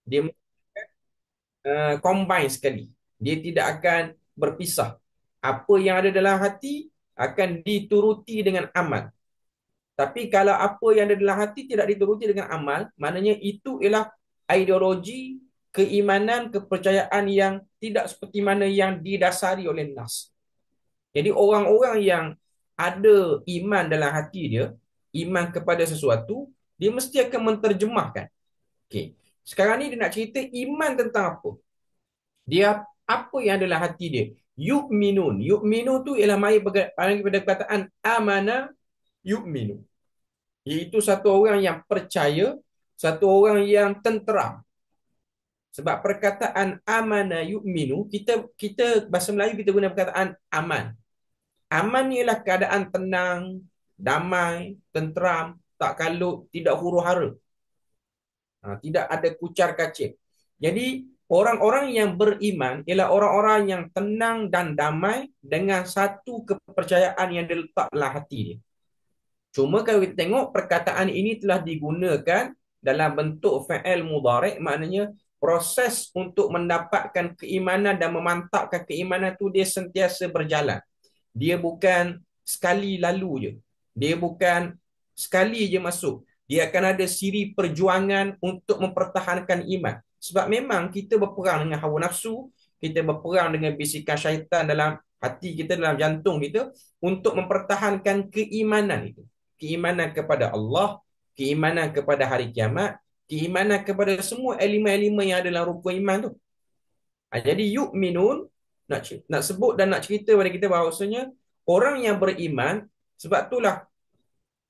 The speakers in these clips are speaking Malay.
Dia combine sekali. Dia tidak akan berpisah. Apa yang ada dalam hati akan dituruti dengan amal. Tapi kalau apa yang ada dalam hati tidak dituruti dengan amal, maknanya itu ialah ideologi, keimanan, kepercayaan yang tidak seperti mana yang didasari oleh nas. Jadi orang-orang yang ada iman dalam hati dia, iman kepada sesuatu, dia mesti akan menterjemahkan. Okey. Sekarang ni dia nak cerita iman tentang apa? Dia apa yang ada dalam hati dia? Yu'minun. Yu'minu tu ialah mari pada perkataan amana yu'minu. Iaitu satu orang yang percaya, satu orang yang tenteram. Sebab perkataan amana yu'minu, kita bahasa Melayu kita guna perkataan aman. Aman ni ialah keadaan tenang, damai, tenteram, tak kalut, tidak huru-hara. Tidak ada kucar kacir. Jadi orang-orang yang beriman ialah orang-orang yang tenang dan damai dengan satu kepercayaan yang diletak dalam hati dia. Cuma kalau kita tengok perkataan ini telah digunakan dalam bentuk fa'il mudhari', maknanya proses untuk mendapatkan keimanan dan memantapkan keimanan tu dia sentiasa berjalan. Dia bukan sekali lalu je. Dia bukan sekali je masuk. Dia akan ada siri perjuangan untuk mempertahankan iman. Sebab memang kita berperang dengan hawa nafsu, kita berperang dengan bisikan syaitan dalam hati kita, dalam jantung kita, untuk mempertahankan keimanan itu. Keimanan kepada Allah, keimanan kepada hari kiamat, keimanan kepada semua elemen-elemen yang ada dalam rukun iman tu. Jadi yu'minun, nak sebut dan nak cerita pada kita bahawasanya orang yang beriman, sebab itulah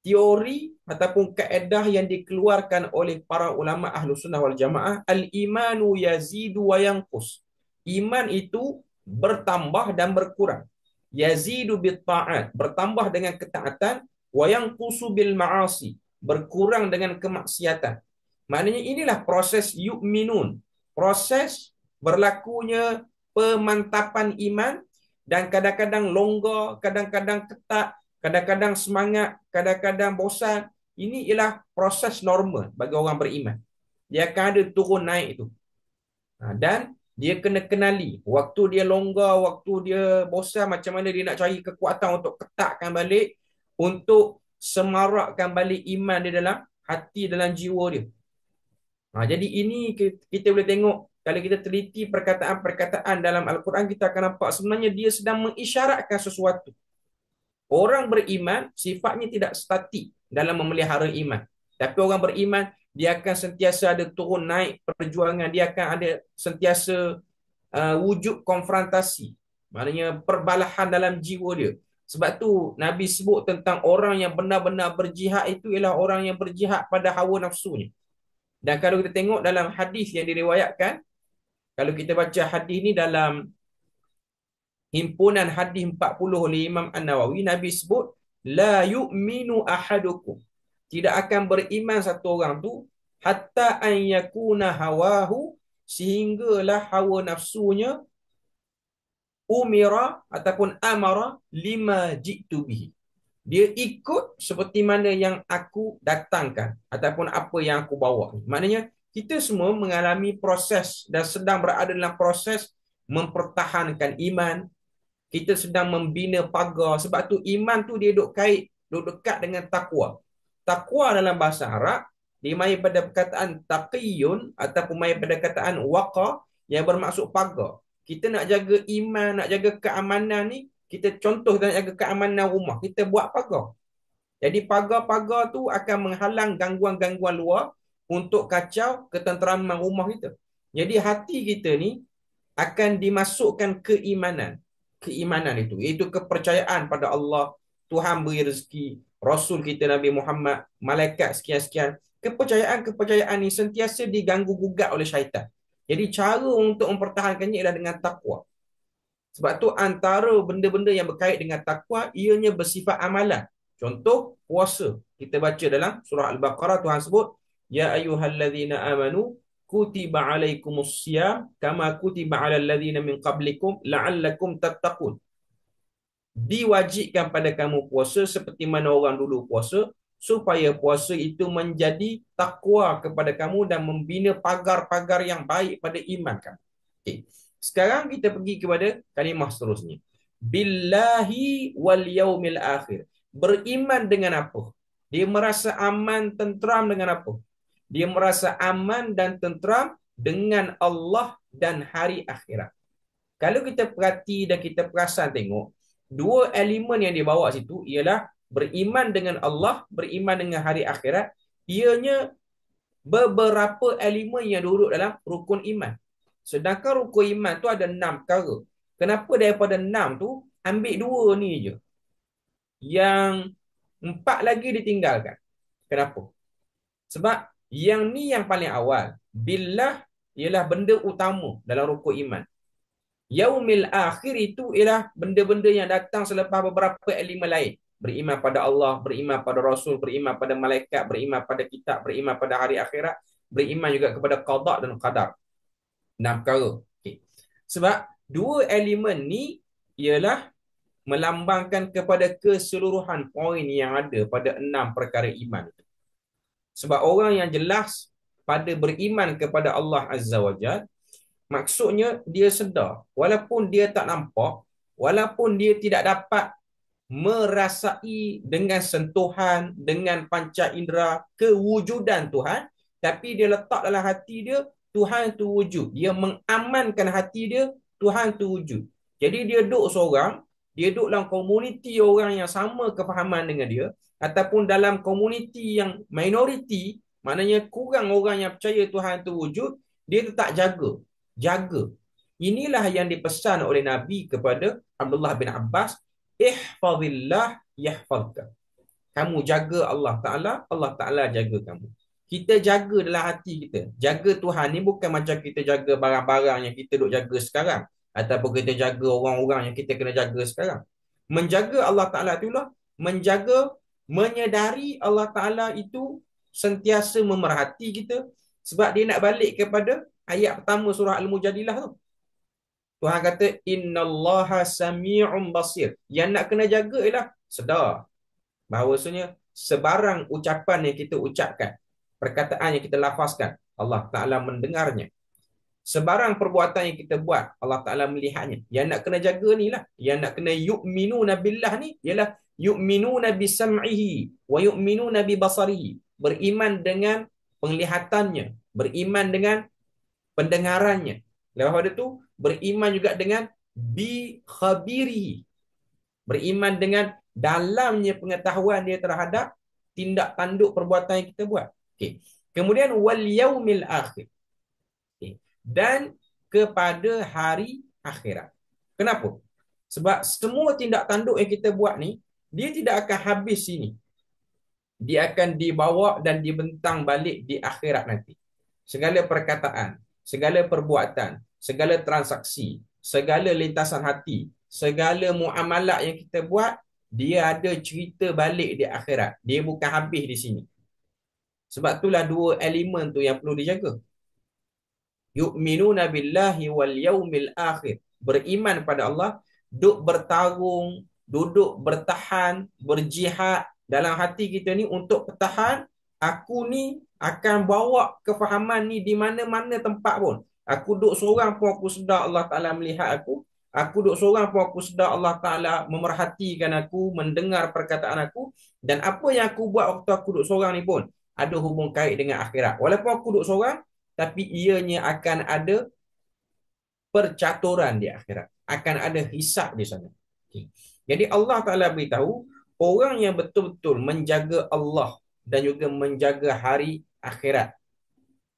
teori ataupun kaedah yang dikeluarkan oleh para ulama ahlu sunnah wal jamaah, al-imanu yazidu wa yanqus. Iman itu bertambah dan berkurang. Yazidu bit ta'at, bertambah dengan ketaatan, wa yanqusu bil ma'asi, berkurang dengan kemaksiatan. Maknanya inilah proses yu'minun, proses berlakunya pemantapan iman, dan kadang-kadang longgar, kadang-kadang ketat, kadang-kadang semangat, kadang-kadang bosan. Ini ialah proses normal bagi orang beriman. Dia akan ada turun naik itu. Dan dia kena kenali waktu dia longgar, waktu dia bosan, macam mana dia nak cari kekuatan untuk ketatkan balik, untuk semarakkan balik iman dia dalam hati, dalam jiwa dia. Jadi ini kita boleh tengok, kalau kita teliti perkataan-perkataan dalam Al-Quran, kita akan nampak sebenarnya dia sedang mengisyaratkan sesuatu. Orang beriman sifatnya tidak statik dalam memelihara iman. Tapi orang beriman, dia akan sentiasa ada turun naik perjuangan, dia akan ada sentiasa wujud konfrontasi. Maknanya perbalahan dalam jiwa dia. Sebab tu Nabi sebut tentang orang yang benar-benar berjihad itu ialah orang yang berjihad pada hawa nafsunya. Dan kalau kita tengok dalam hadis yang diriwayatkan, kalau kita baca hadis ni dalam himpunan hadis 40 oleh Imam An-Nawawi, Nabi sebut la yu'minu ahadukum, tidak akan beriman satu orang tu hatta an yakuna hawahu, sehinggalah hawa nafsunya umira ataupun amara lima jitu bihi, dia ikut seperti mana yang aku datangkan ataupun apa yang aku bawa. Maknanya kita semua mengalami proses dan sedang berada dalam proses mempertahankan iman. Kita sedang membina pagar. Sebab tu iman tu dia duduk kait, duduk dekat dengan takwa. Takwa dalam bahasa Arab dia mai pada perkataan taqiyun ataupun mai pada perkataan waqa, yang bermaksud pagar. Kita nak jaga iman, nak jaga keamanan ni, kita contoh kita nak jaga keamanan rumah, kita buat pagar. Jadi pagar-pagar tu akan menghalang gangguan-gangguan luar untuk kacau ketenteraman rumah kita. Jadi hati kita ni akan dimasukkan keimanan. Keimanan itu, iaitu kepercayaan pada Allah, Tuhan beri rezeki, Rasul kita Nabi Muhammad, malaikat sekian-sekian. Kepercayaan-kepercayaan ini sentiasa diganggu gugat oleh syaitan. Jadi cara untuk mempertahankannya ialah dengan takwa. Sebab tu antara benda-benda yang berkait dengan takwa, ianya bersifat amalan. Contoh, puasa. Kita baca dalam surah Al-Baqarah, Tuhan sebut, ya ayyuhallazina amanu kutiba alaikumus siyam kama kutiba alal ladzina min qablikum la'allakum tattaqun. Diwajibkan pada kamu puasa seperti mana orang dulu puasa supaya puasa itu menjadi takwa kepada kamu dan membina pagar-pagar yang baik pada iman kamu. Okey. Sekarang kita pergi kepada kalimah seterusnya. Billahi wal yaumil akhir. Beriman dengan apa? Dia merasa aman, tentram dengan apa? Dia merasa aman dan tentram dengan Allah dan hari akhirat. Kalau kita perhati dan kita perasan tengok, dua elemen yang dibawa situ ialah beriman dengan Allah, beriman dengan hari akhirat. Ianya beberapa elemen yang duduk dalam rukun iman. Sedangkan rukun iman tu ada 6 perkara. Kenapa daripada 6 tu ambil 2 ni je? Yang 4 lagi ditinggalkan. Kenapa? Sebab yang ni yang paling awal. Billah ialah benda utama dalam rukun iman. Yaumil akhir itu ialah benda-benda yang datang selepas beberapa elemen lain. Beriman pada Allah, beriman pada Rasul, beriman pada malaikat, beriman pada kitab, beriman pada hari akhirat, beriman juga kepada qada dan qadar. 6 perkara. Okay. Sebab dua elemen ni ialah melambangkan kepada keseluruhan poin yang ada pada 6 perkara iman itu. Sebab orang yang jelas pada beriman kepada Allah Azza wa Jalla, maksudnya dia sedar, walaupun dia tak nampak, walaupun dia tidak dapat merasai dengan sentuhan, dengan panca indera kewujudan Tuhan, tapi dia letak dalam hati dia, Tuhan tu wujud. Dia mengamankan hati dia, Tuhan tu wujud. Jadi dia duduk seorang, dia duduk dalam komuniti orang yang sama kefahaman dengan dia, ataupun dalam komuniti yang minoriti, maknanya kurang orang yang percaya Tuhan tu wujud, dia tetap jaga. Jaga. Inilah yang dipesan oleh Nabi kepada Abdullah bin Abbas, ihfazillah yahfazka. Kamu jaga Allah Ta'ala, Allah Ta'ala jaga kamu. Kita jaga dalam hati kita. Jaga Tuhan ni bukan macam kita jaga barang-barang yang kita duk jaga sekarang. Ataupun kita jaga orang-orang yang kita kena jaga sekarang. Menjaga Allah Ta'ala itulah, menjaga, menyedari Allah Ta'ala itu sentiasa memerhati kita. Sebab dia nak balik kepada ayat pertama surah Al-Mujadilah tu. Tuhan kata, innallaha sami'un basir. Yang nak kena jaga ialah sedar bahawasanya sebarang ucapan yang kita ucapkan, perkataan yang kita lafazkan, Allah Ta'ala mendengarnya. Sebarang perbuatan yang kita buat, Allah Ta'ala melihatnya. Yang nak kena jaga ni lah. Yang nak kena yu'minuna billah ni ialah yu'minuna bisam'ihi wa yu'minuna bibasarihi. Beriman dengan penglihatannya, beriman dengan pendengarannya. Lepas pada tu, beriman juga dengan bi khabirihi. Beriman dengan dalamnya pengetahuan dia terhadap tindak tanduk perbuatan yang kita buat. Okay. Kemudian wal yaumil akhir. Okay. Dan kepada hari akhirat. Kenapa? Sebab semua tindak tanduk yang kita buat ni, dia tidak akan habis sini. Dia akan dibawa dan dibentang balik di akhirat nanti. Segala perkataan, segala perbuatan, segala transaksi, segala lintasan hati, segala muamalat yang kita buat, dia ada cerita balik di akhirat. Dia bukan habis di sini. Sebab itulah dua elemen tu yang perlu dijaga. Yu'minuna billahi wal yaumil akhir. Beriman pada Allah, duduk bertarung, duduk bertahan, berjihad dalam hati kita ni untuk bertahan. Aku ni akan bawa kefahaman ni di mana-mana tempat pun. Aku duduk seorang pun aku sedar Allah Ta'ala melihat aku. Aku duduk seorang pun aku sedar Allah Ta'ala memerhatikan aku, mendengar perkataan aku. Dan apa yang aku buat waktu aku duduk seorang ni pun ada hubung kait dengan akhirat. Walaupun aku duduk seorang, tapi ianya akan ada percaturan di akhirat. Akan ada hisab di sana. Okay. Jadi Allah Ta'ala beritahu, orang yang betul-betul menjaga Allah dan juga menjaga hari akhirat,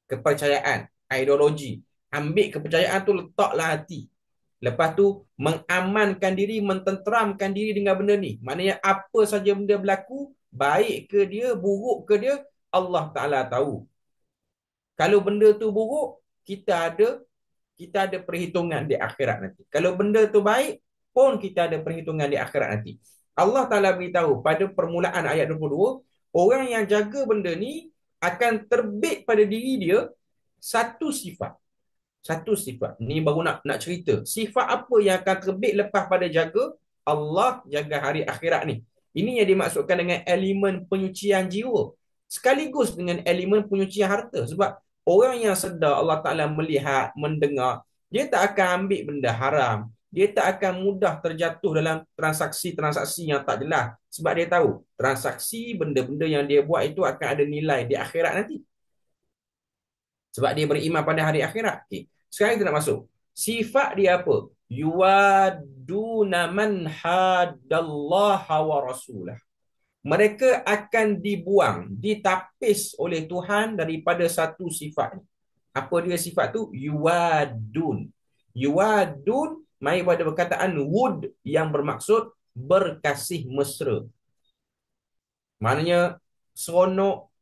kepercayaan, ideologi, ambil kepercayaan tu letaklah hati. Lepas tu mengamankan diri, mententeramkan diri dengan benda ni. Maknanya apa saja benda berlaku, baik ke dia, buruk ke dia, Allah Ta'ala tahu. Kalau benda tu buruk, kita ada perhitungan di akhirat nanti. Kalau benda tu baik, pun kita ada perhitungan di akhirat nanti. Allah Ta'ala beritahu pada permulaan ayat 22, orang yang jaga benda ni akan terbit pada diri dia satu sifat. Satu sifat. Ni baru nak cerita. Sifat apa yang akan terbit lepas pada jaga Allah, jaga hari akhirat ni? Ini yang dimaksudkan dengan elemen penyucian jiwa sekaligus dengan elemen penyucian harta. Sebab orang yang sedar Allah Ta'ala melihat, mendengar, dia tak akan ambil benda haram. Dia tak akan mudah terjatuh dalam transaksi-transaksi yang tak jelas. Sebab dia tahu transaksi benda-benda yang dia buat itu akan ada nilai di akhirat nanti. Sebab dia beriman pada hari akhirat. Okay. Sekarang kita nak masuk. Sifat dia apa? Yuwaduna man haddallaha wa rasulah. Mereka akan dibuang, ditapis oleh Tuhan daripada satu sifat. Apa dia sifat tu? Yuwadun. Yuwadun mai pada perkataan would yang bermaksud berkasih mesra. Maknanya seronok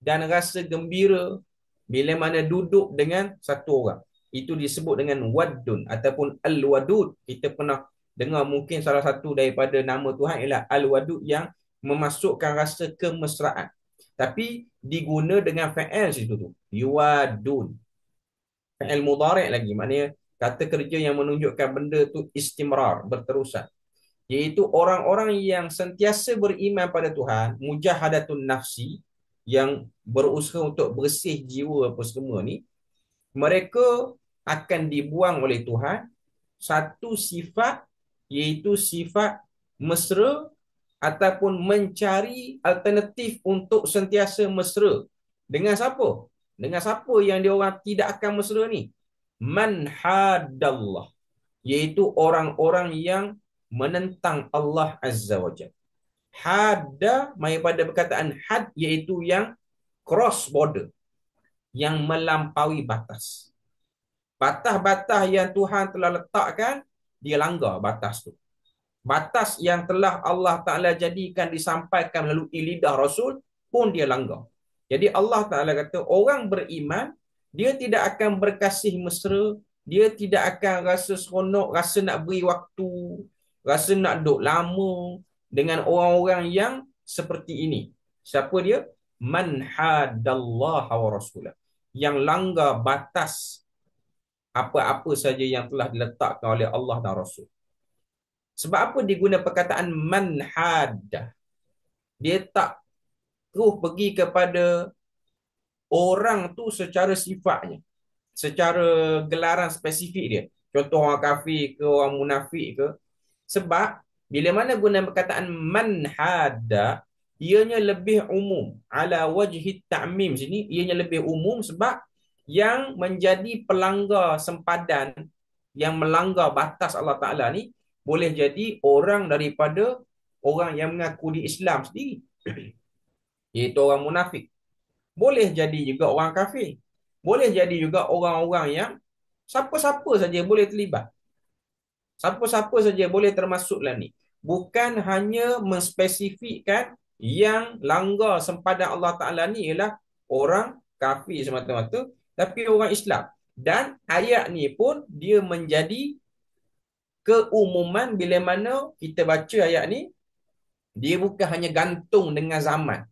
dan rasa gembira bila mana duduk dengan satu orang. Itu disebut dengan wadun ataupun al-wadud. Kita pernah dengar mungkin salah satu daripada nama Tuhan ialah al-wadud yang memasukkan rasa kemesraan. Tapi diguna dengan fa'il situ tu. Yuwadun. Fa'il mudhari' lagi. Maknanya kata kerja yang menunjukkan benda tu istimrar, berterusan. Iaitu orang-orang yang sentiasa beriman pada Tuhan, mujahadatun nafsi, yang berusaha untuk bersih jiwa apa semua ni, mereka akan dibuang oleh Tuhan satu sifat, iaitu sifat mesra ataupun mencari alternatif untuk sentiasa mesra. Dengan siapa? Dengan siapa yang dia orang tidak akan mesra ni? Man hadallah, iaitu orang-orang yang menentang Allah Azza wa Jalla. Hadda mai pada perkataan had, iaitu yang cross border, yang melampaui batas. Batas-batas yang Tuhan telah letakkan, dia langgar batas tu. Batas yang telah Allah Ta'ala jadikan disampaikan melalui lidah Rasul pun dia langgar. Jadi Allah Ta'ala kata orang beriman, dia tidak akan berkasih mesra, dia tidak akan rasa seronok, rasa nak beri waktu, rasa nak duduk lama dengan orang-orang yang seperti ini. Siapa dia? Man hadallaha wa rasulah. Yang langgar batas apa-apa saja yang telah diletakkan oleh Allah dan Rasul. Sebab apa diguna perkataan man hadda? Dia tak terus pergi kepada orang tu secara sifatnya, secara gelaran spesifik dia. Contoh orang kafir ke, orang munafik ke. Sebab bila mana guna perkataan man hadda, ianya lebih umum. Ala wajhi ta'mim sini, ianya lebih umum sebab yang menjadi pelanggar sempadan, yang melanggar batas Allah Ta'ala ni, boleh jadi orang daripada orang yang mengaku di Islam sendiri. Iaitu orang munafik. Boleh jadi juga orang kafir. Boleh jadi juga orang-orang yang siapa-siapa saja boleh terlibat. Siapa-siapa saja boleh termasuk dalam ni. Bukan hanya menspesifikkan yang langgar sempadan Allah Ta'ala ni ialah orang kafir semata-mata, tapi orang Islam. Dan ayat ni pun dia menjadi keumuman bila mana kita baca ayat ni, dia bukan hanya gantung dengan zaman.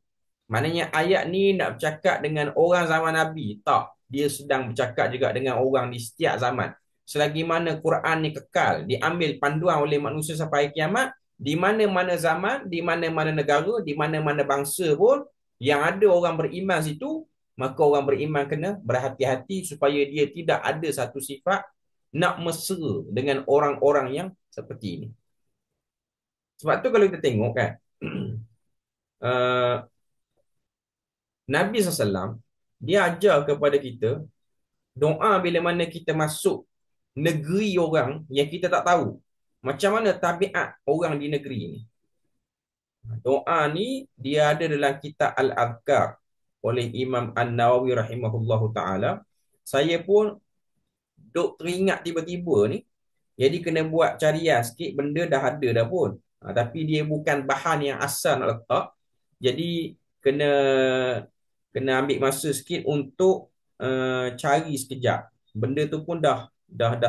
Maknanya ayat ni nak bercakap dengan orang zaman Nabi. Tak. Dia sedang bercakap juga dengan orang di setiap zaman. Selagi mana Quran ni kekal, diambil panduan oleh manusia sampai kiamat, di mana-mana zaman, di mana-mana negara, di mana-mana bangsa pun, yang ada orang beriman situ, maka orang beriman kena berhati-hati supaya dia tidak ada satu sifat nak mesra dengan orang-orang yang seperti ini. Sebab tu kalau kita tengok kan, Nabi SAW, dia ajar kepada kita doa bila mana kita masuk negeri orang yang kita tak tahu macam mana tabiat orang di negeri ini. Doa ni dia ada dalam kitab Al-Adhkar oleh Imam An-Nawawi rahimahullahu ta'ala. Saya pun duk teringat tiba-tiba ni, jadi kena buat carian sikit, benda dah ada dah pun. Tapi dia bukan bahan yang asal nak letak. Jadi kena ambil masa sikit untuk cari sekejap. Benda tu pun dah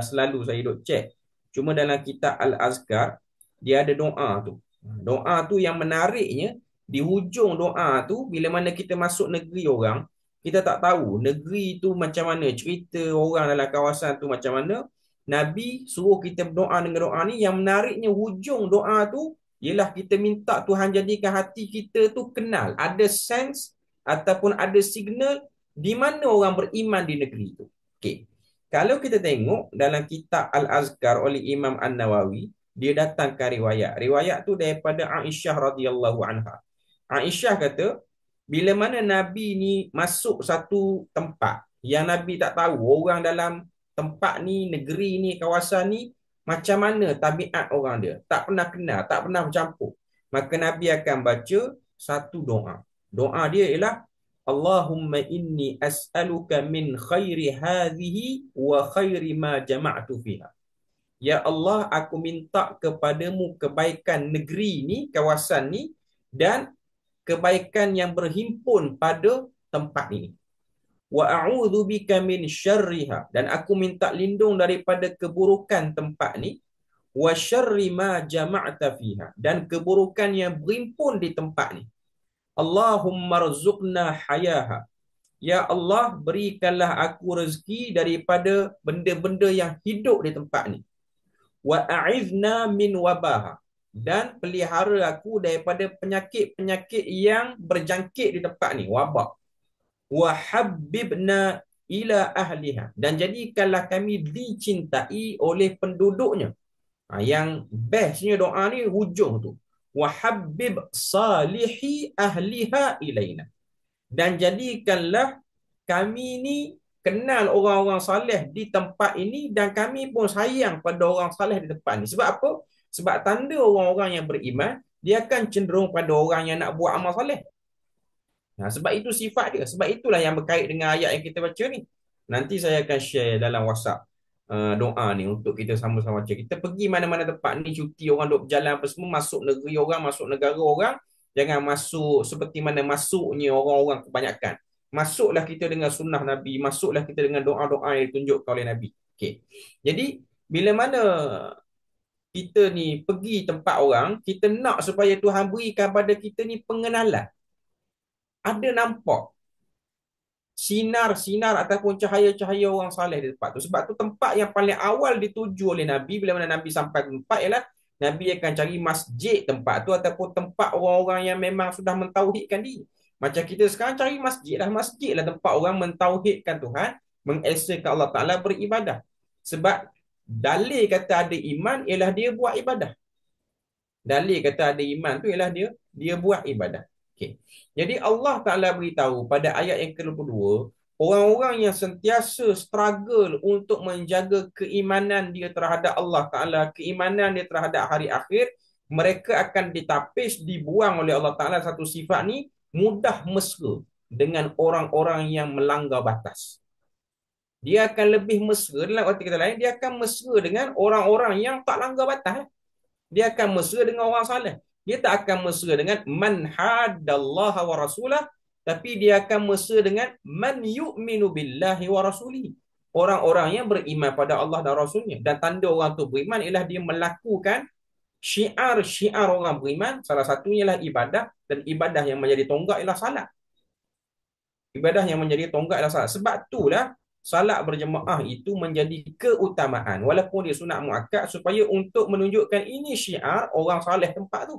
selalu saya duk check. Cuma dalam kitab Al-Azkar dia ada doa tu. Doa tu yang menariknya, di hujung doa tu bila mana kita masuk negeri orang, kita tak tahu negeri tu macam mana, cerita orang dalam kawasan tu macam mana. Nabi suruh kita berdoa dengan doa ni, yang menariknya hujung doa tu ialah kita minta Tuhan jadikan hati kita tu kenal, ada sense ataupun ada signal di mana orang beriman di negeri itu. Okey. Kalau kita tengok dalam kitab Al-Azkar oleh Imam An-Nawawi, dia datangkan riwayat. Riwayat tu daripada Aisyah radhiyallahu anha. Aisyah kata, bila mana Nabi ni masuk satu tempat yang Nabi tak tahu orang dalam tempat ni, negeri ni, kawasan ni macam mana tabiat orang dia, tak pernah kenal, tak pernah bercampur, maka Nabi akan baca satu doa. Doa dia ialah Allahumma inni as'aluka min khairi hadhihi wa khairi ma jama'tu fiha. Ya Allah, aku minta kepadamu kebaikan negeri ni, kawasan ni, dan kebaikan yang berhimpun pada tempat ini. Wa a'udzu bika min syarriha, dan aku minta lindung daripada keburukan tempat ni, wa syarri ma jama'ta fiha, dan keburukan yang berhimpun di tempat ni. Allahumma rzuqna hayaha. Ya Allah, berikanlah aku rezeki daripada benda-benda yang hidup di tempat ni. Wa a'izna min wabaha, dan pelihara aku daripada penyakit-penyakit yang berjangkit di tempat ni, wabak. Wa habbibna ila ahliha, dan jadikanlah kami dicintai oleh penduduknya. Yang bestnya doa ni hujung tu. Wa habbib salihi ahliha ilaina, dan jadikanlah kami ni kenal orang-orang saleh di tempat ini, dan kami pun sayang pada orang saleh di tempat ni. Sebab apa? Sebab tanda orang-orang yang beriman, dia akan cenderung pada orang yang nak buat amal saleh. Sebab itu sifat dia. Sebab itulah yang berkait dengan ayat yang kita baca ni. Nanti saya akan share dalam WhatsApp doa ni untuk kita sama-sama baca. Kita pergi mana-mana tempat ni, cuti, orang duk berjalan apa semua, masuk negeri orang, masuk negara orang, jangan masuk seperti mana masuknya orang-orang kebanyakan. Masuklah kita dengan sunnah Nabi, masuklah kita dengan doa-doa yang ditunjukkan oleh Nabi. Okey. Jadi bila mana kita ni pergi tempat orang, kita nak supaya Tuhan berikan pada kita ni pengenalan. Ada nampak sinar-sinar ataupun cahaya-cahaya orang saleh di tempat tu. Sebab tu tempat yang paling awal dituju oleh Nabi bila mana Nabi sampai ke tempat ialah Nabi akan cari masjid tempat tu, ataupun tempat orang-orang yang memang sudah mentauhidkan diri. Macam kita sekarang cari masjid lah. Masjid lah tempat orang mentauhidkan Tuhan, mengesakan Allah Ta'ala, beribadah. Sebab dalil kata ada iman ialah dia buat ibadah. Dalil kata ada iman tu ialah dia buat ibadah. Okay. Jadi Allah Ta'ala beritahu pada ayat yang ke-22, orang-orang yang sentiasa struggle untuk menjaga keimanan dia terhadap Allah Ta'ala, keimanan dia terhadap hari akhir, mereka akan ditapis, dibuang oleh Allah Ta'ala satu sifat ni, mudah mesra dengan orang-orang yang melanggar batas. Dia akan lebih mesra, dalam arti kata lain, dia akan mesra dengan orang-orang yang tak langgar batas. Dia akan mesra dengan orang saleh. Dia tak akan mesra dengan man haddallaha wa rasulah, tapi dia akan mesra dengan man yu'minu billahi wa rasulihi. Orang-orang yang beriman pada Allah dan Rasulnya. Dan tanda orang tu beriman ialah dia melakukan syiar-syiar orang beriman. Salah satunya ialah ibadah, dan ibadah yang menjadi tonggak ialah salat. Ibadah yang menjadi tonggak ialah salat. Sebab itulah salat berjemaah itu menjadi keutamaan walaupun dia sunat muakkad, supaya untuk menunjukkan ini syiar orang saleh tempat tu.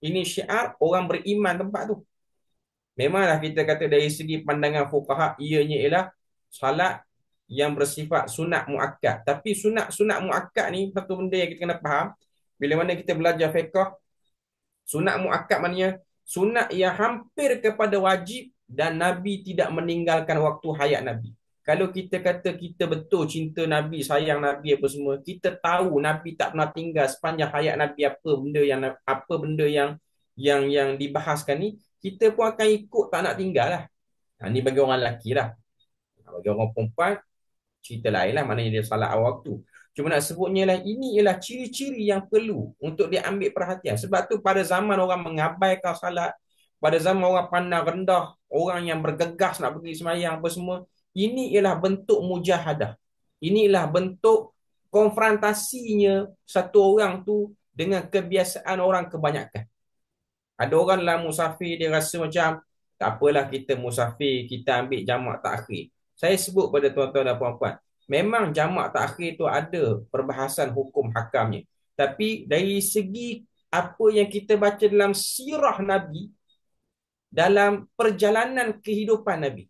Ini syiar orang beriman tempat tu. Memanglah kita kata dari segi pandangan fuqaha, ianya ialah salat yang bersifat sunat muakkad. Tapi sunat muakkad ni satu benda yang kita kena faham. Bila mana kita belajar fiqh, sunat muakkad maknanya sunat yang hampir kepada wajib, dan Nabi tidak meninggalkan waktu hayat Nabi. Kalau kita kata kita betul cinta Nabi, sayang Nabi apa semua, kita tahu Nabi tak pernah tinggal sepanjang hayat Nabi apa benda yang dibahaskan ni, kita pun akan ikut, tak nak tinggal lah. Ni bagi orang lelaki lah. Bagi orang perempuan, cerita lain lah, maknanya dia salat awal waktu. Cuma nak sebutnya lah, ini ialah ciri-ciri yang perlu untuk diambil perhatian. Sebab tu pada zaman orang mengabaikan salat, pada zaman orang pandang rendah, orang yang bergegas nak pergi semayang apa semua, ini ialah bentuk mujahadah. Inilah bentuk konfrontasinya satu orang tu dengan kebiasaan orang kebanyakan. Ada orang dalam musafir, dia rasa macam, tak apalah kita musafir, kita ambil jamak takhir. Saya sebut pada tuan-tuan dan puan-puan, memang jamak takhir tu ada perbahasan hukum hakamnya. Tapi dari segi apa yang kita baca dalam sirah Nabi, dalam perjalanan kehidupan Nabi.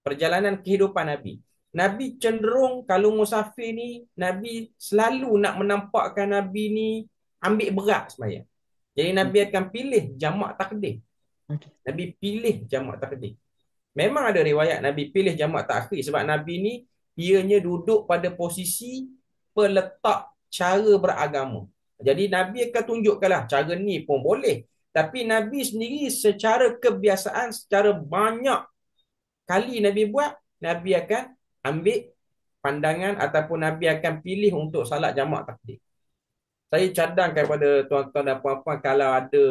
Perjalanan kehidupan Nabi. Nabi cenderung kalau musafir ni, Nabi selalu nak menampakkan Nabi ni ambil berat sebenarnya. Jadi Nabi akan pilih jamak takdir. Okey. Nabi pilih jamak takdir. Memang ada riwayat Nabi pilih jamak takhir sebab Nabi ni ianya duduk pada posisi peletak cara beragama. Jadi Nabi akan tunjukkanlah cara ni pun boleh. Tapi Nabi sendiri secara kebiasaan, secara banyak kali Nabi buat, Nabi akan ambil pandangan ataupun Nabi akan pilih untuk salat jamak takdir. Saya cadangkan kepada tuan-tuan dan puan-puan kalau ada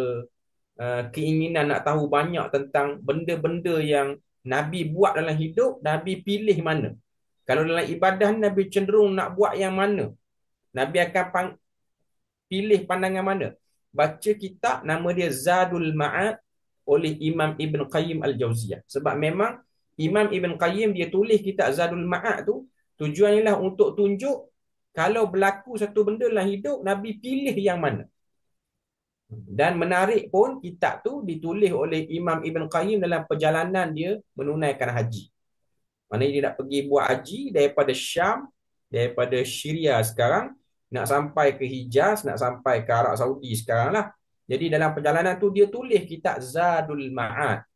keinginan nak tahu banyak tentang benda-benda yang Nabi buat dalam hidup, Nabi pilih mana. Kalau dalam ibadah Nabi cenderung nak buat yang mana, Nabi akan pilih pandangan mana. Baca kitab nama dia Zadul Ma'ad oleh Imam Ibn Qayyim Al-Jauziyah. Sebab memang Imam Ibn Qayyim dia tulis kitab Zadul Ma'ad tu, tujuannya lah untuk tunjuk kalau berlaku satu benda dalam hidup, Nabi pilih yang mana. Dan menarik pun kitab tu ditulis oleh Imam Ibn Qayyim dalam perjalanan dia menunaikan haji. Maknanya dia nak pergi buat haji daripada Syam, daripada Syria sekarang, nak sampai ke Hijaz, nak sampai ke Arab Saudi sekarang lah. Jadi dalam perjalanan tu dia tulis kitab Zadul Ma'ad.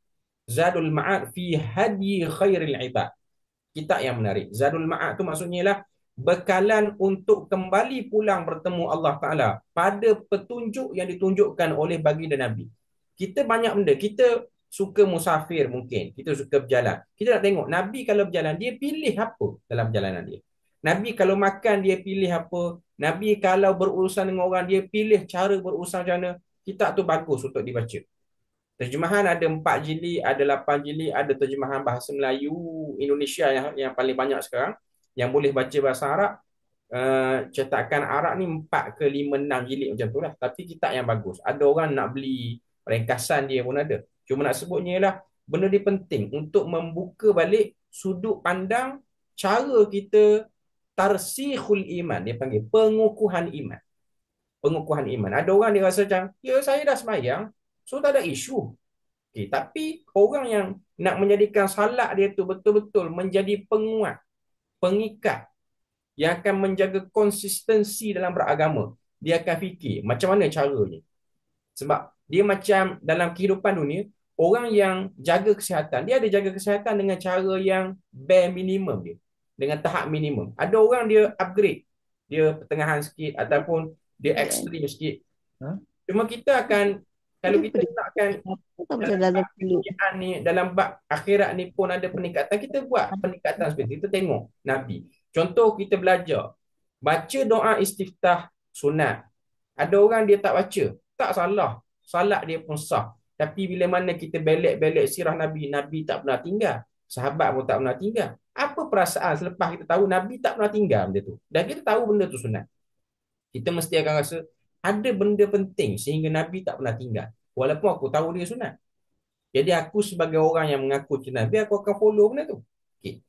Zadul Ma'ad fi hadi khairil ibad. Kitab yang menarik. Zadul Ma'ad tu maksudnya lah bekalan untuk kembali pulang bertemu Allah Ta'ala pada petunjuk yang ditunjukkan oleh baginda Nabi. Kita banyak benda. Kita suka musafir mungkin. Kita suka berjalan. Kita nak tengok Nabi kalau berjalan, dia pilih apa dalam perjalanan dia. Nabi kalau makan, dia pilih apa. Nabi kalau berurusan dengan orang, dia pilih cara berurusan macam mana. Kitab tu bagus untuk dibaca. Terjemahan ada 4 jilid, ada 8 jilid, ada terjemahan bahasa Melayu Indonesia yang paling banyak sekarang. Yang boleh baca bahasa Arab, cetakan Arab ni 4 ke 5, 6 jilid macam tu lah. Tapi kitab yang bagus. Ada orang nak beli ringkasan dia pun ada. Cuma nak sebutnya ialah benda ni penting untuk membuka balik sudut pandang cara kita tarsikhul iman. Dia panggil pengukuhan iman. Pengukuhan iman. Ada orang dia rasa macam, ya saya dah sembahyang, so tak ada isu. Okay, tapi orang yang nak menjadikan salat dia tu betul-betul menjadi penguat, pengikat, yang akan menjaga konsistensi dalam beragama, dia akan fikir macam mana caranya. Sebab dia macam dalam kehidupan dunia, orang yang jaga kesihatan, dia ada jaga kesihatan dengan cara yang bare minimum dia. Dengan tahap minimum. Ada orang dia upgrade. Dia pertengahan sikit ataupun dia ekstrim sikit. Ha? Cuma kita akan, kalau Dia kita nakkan tak macam dalam dalam bab kulit. keduniaan ni, dalam bab akhirat ni pun ada peningkatan, kita buat peningkatan seperti itu. Kita tengok Nabi. Contoh kita belajar. Baca doa istiftah sunat. Ada orang dia tak baca. Tak salah. Salat dia pun sah. Tapi bila mana kita belek-belek sirah Nabi, Nabi tak pernah tinggal. Sahabat pun tak pernah tinggal. Apa perasaan selepas kita tahu Nabi tak pernah tinggal benda tu? Dan kita tahu benda tu sunat. Kita mesti akan rasa ada benda penting sehingga Nabi tak pernah tinggal. Walaupun aku tahu dia sunat. Jadi aku sebagai orang yang mengaku cinta Nabi, aku akan follow benda tu. Okay.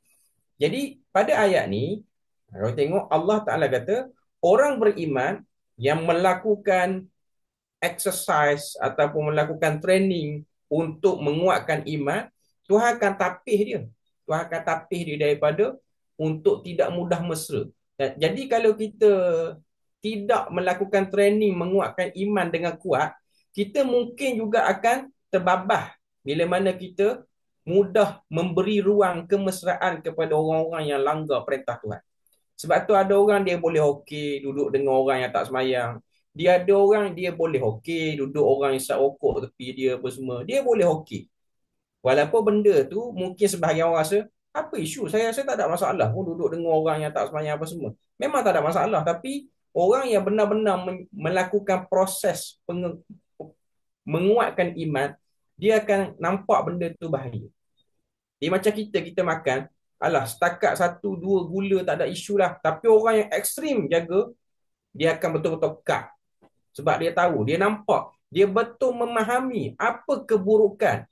Jadi pada ayat ni, kalau tengok Allah Ta'ala kata, orang beriman yang melakukan exercise ataupun melakukan training untuk menguatkan iman, Tuhan akan tapih dia. Tuhan akan tapih dia daripada untuk tidak mudah mesra. Jadi kalau kita tidak melakukan training menguatkan iman dengan kuat, kita mungkin juga akan terbabah bila mana kita mudah memberi ruang kemesraan kepada orang-orang yang langgar perintah Tuhan. Sebab tu ada orang dia boleh okey duduk dengan orang yang tak semayang. Dia ada orang dia boleh okey duduk orang yang isap rokok tepi dia apa semua. Dia boleh okey. Walaupun benda tu mungkin sebahagian orang rasa, apa isu? Saya rasa tak ada masalah pun duduk dengan orang yang tak semayang apa semua. Memang tak ada masalah. Tapi orang yang benar-benar melakukan proses menguatkan iman, dia akan nampak benda tu bahaya. Dia macam kita makan, alah setakat 1-2 gula tak ada isu lah. Tapi orang yang ekstrim jaga, dia akan betul-betul cut. Sebab dia tahu, dia nampak, dia betul memahami apa keburukan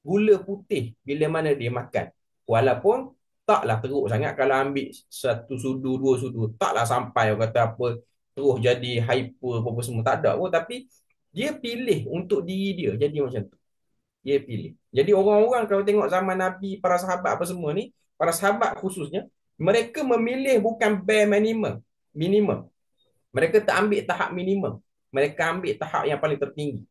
gula putih bila mana dia makan. Walaupun taklah teruk sangat kalau ambil 1 sudu, 2 sudu. Taklah sampai kata apa terus jadi hyper apa semua, tak ada pun. Tapi dia pilih untuk diri dia jadi macam tu. Dia pilih. Jadi orang-orang kalau tengok zaman Nabi, para sahabat apa semua ni, para sahabat khususnya, mereka memilih bukan bare minimum. Minimum. Mereka tak ambil tahap minimum. Mereka ambil tahap yang paling tertinggi.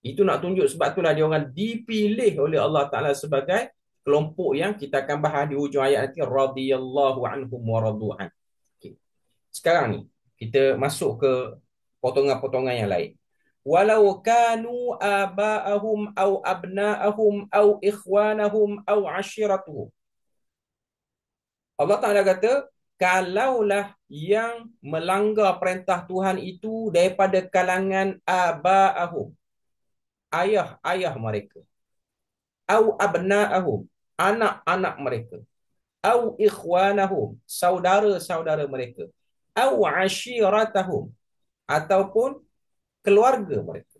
Itu nak tunjuk sebab itulah dia orang dipilih oleh Allah Ta'ala sebagai kelompok yang kita akan bahas di hujung ayat nanti. Radiyallahu anhum wa radu'an. Okay. Sekarang ni, kita masuk ke potongan-potongan yang lain. Walau kanu aba'ahum au abna'ahum au ikhwanahum au ashiratuhum. Allah Ta'ala kata, kalaulah yang melanggar perintah Tuhan itu daripada kalangan aba'ahum, ayah-ayah mereka, au abna'ahum, anak-anak mereka, au ikhwanahum, saudara-saudara mereka, au ashiratahum, ataupun keluarga mereka.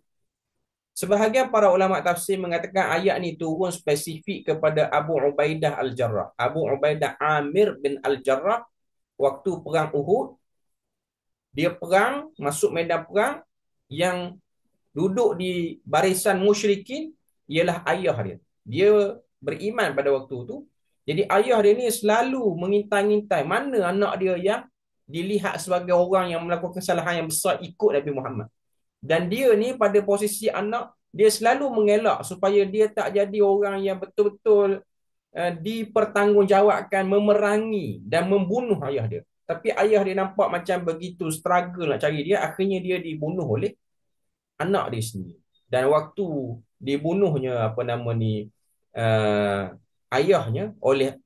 Sebahagian para ulama tafsir mengatakan ayat ni turun spesifik kepada Abu Ubaidah Al-Jarrah. Abu Ubaidah Amir bin Al-Jarrah waktu perang Uhud, dia perang, masuk medan perang, yang duduk di barisan musyrikin ialah ayah dia. Dia beriman pada waktu tu. Jadi ayah dia ni selalu mengintai-ngintai mana anak dia yang dilihat sebagai orang yang melakukan kesalahan yang besar ikut Nabi Muhammad. Dan dia ni pada posisi anak, dia selalu mengelak supaya dia tak jadi orang yang betul-betul dipertanggungjawabkan memerangi dan membunuh ayah dia. Tapi ayah dia nampak macam begitu struggle nak cari dia, akhirnya dia dibunuh oleh anak dia sendiri. Dan waktu dibunuhnya apa nama ni ayahnya oleh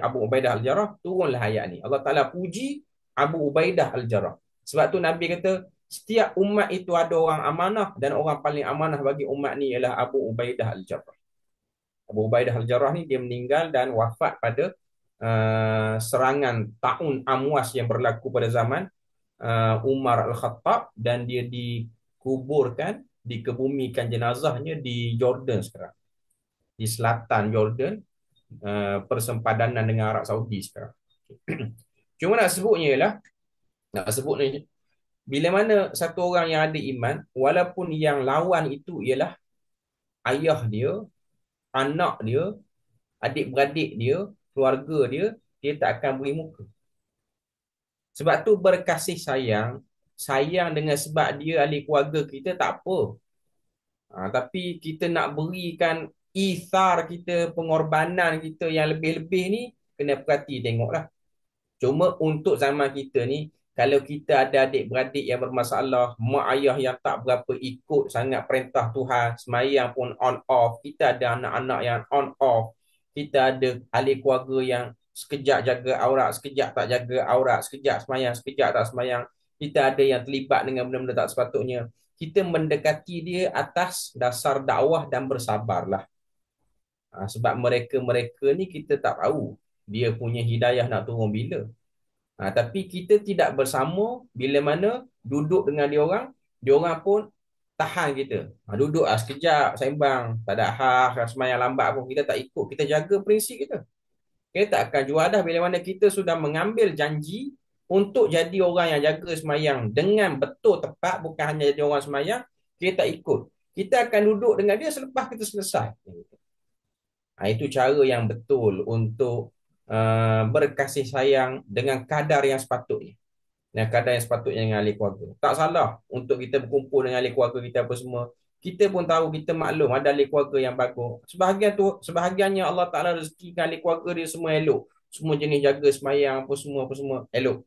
Abu Ubaidah Al-Jarrah, turunlah ayat ni. Allah Taala puji Abu Ubaidah Al-Jarrah. Sebab tu Nabi kata setiap umat itu ada orang amanah, dan orang paling amanah bagi umat ni ialah Abu Ubaidah Al-Jarrah. Abu Ubaidah Al-Jarrah ni dia meninggal dan wafat pada serangan Ta'un Amwas yang berlaku pada zaman Umar Al-Khattab, dan dia dikuburkan, dikebumikan jenazahnya di Jordan sekarang. Di selatan Jordan, persempadanan dengan Arab Saudi sekarang. Cuma nak sebutnya ialah, nak sebut ni, bila mana satu orang yang ada iman, walaupun yang lawan itu ialah ayah dia, anak dia, adik-beradik dia, keluarga dia, dia tak akan beri muka. Sebab tu berkasih sayang, sayang dengan sebab dia ahli keluarga kita tak apa. Tapi kita nak berikan ithar kita, pengorbanan kita yang lebih-lebih ni, kena perhati tengoklah. Cuma untuk zaman kita ni, kalau kita ada adik-beradik yang bermasalah, mak ayah yang tak berapa ikut sangat perintah Tuhan, semayang pun on off, kita ada anak-anak yang on off, kita ada ahli keluarga yang sekejap jaga aurat, sekejap tak jaga aurat, sekejap semayang, sekejap tak semayang, kita ada yang terlibat dengan benda-benda tak sepatutnya. Kita mendekati dia atas dasar dakwah dan bersabarlah. Sebab mereka-mereka ni kita tak tahu dia punya hidayah nak turun bila. Tapi kita tidak bersama bila mana duduk dengan dia orang pun tahan kita. Duduk sekejap, sembang, tak ada hal, semayang lambat pun kita tak ikut. Kita jaga prinsip kita. Kita tak akan jual dah bila mana kita sudah mengambil janji untuk jadi orang yang jaga semayang dengan betul tepat, bukan hanya jadi orang semayang, kita tak ikut. Kita akan duduk dengan dia selepas kita selesai. Itu cara yang betul untuk berkasih sayang dengan kadar yang sepatutnya. Dengan kadar yang sepatutnya dengan ahli keluarga. Tak salah untuk kita berkumpul dengan ahli keluarga kita apa semua. Kita pun tahu, kita maklum ada ahli keluarga yang bagus. Sebahagiannya Allah Ta'ala rezekikan ahli keluarga dia semua elok. Semua jenis jaga semayang apa semua elok.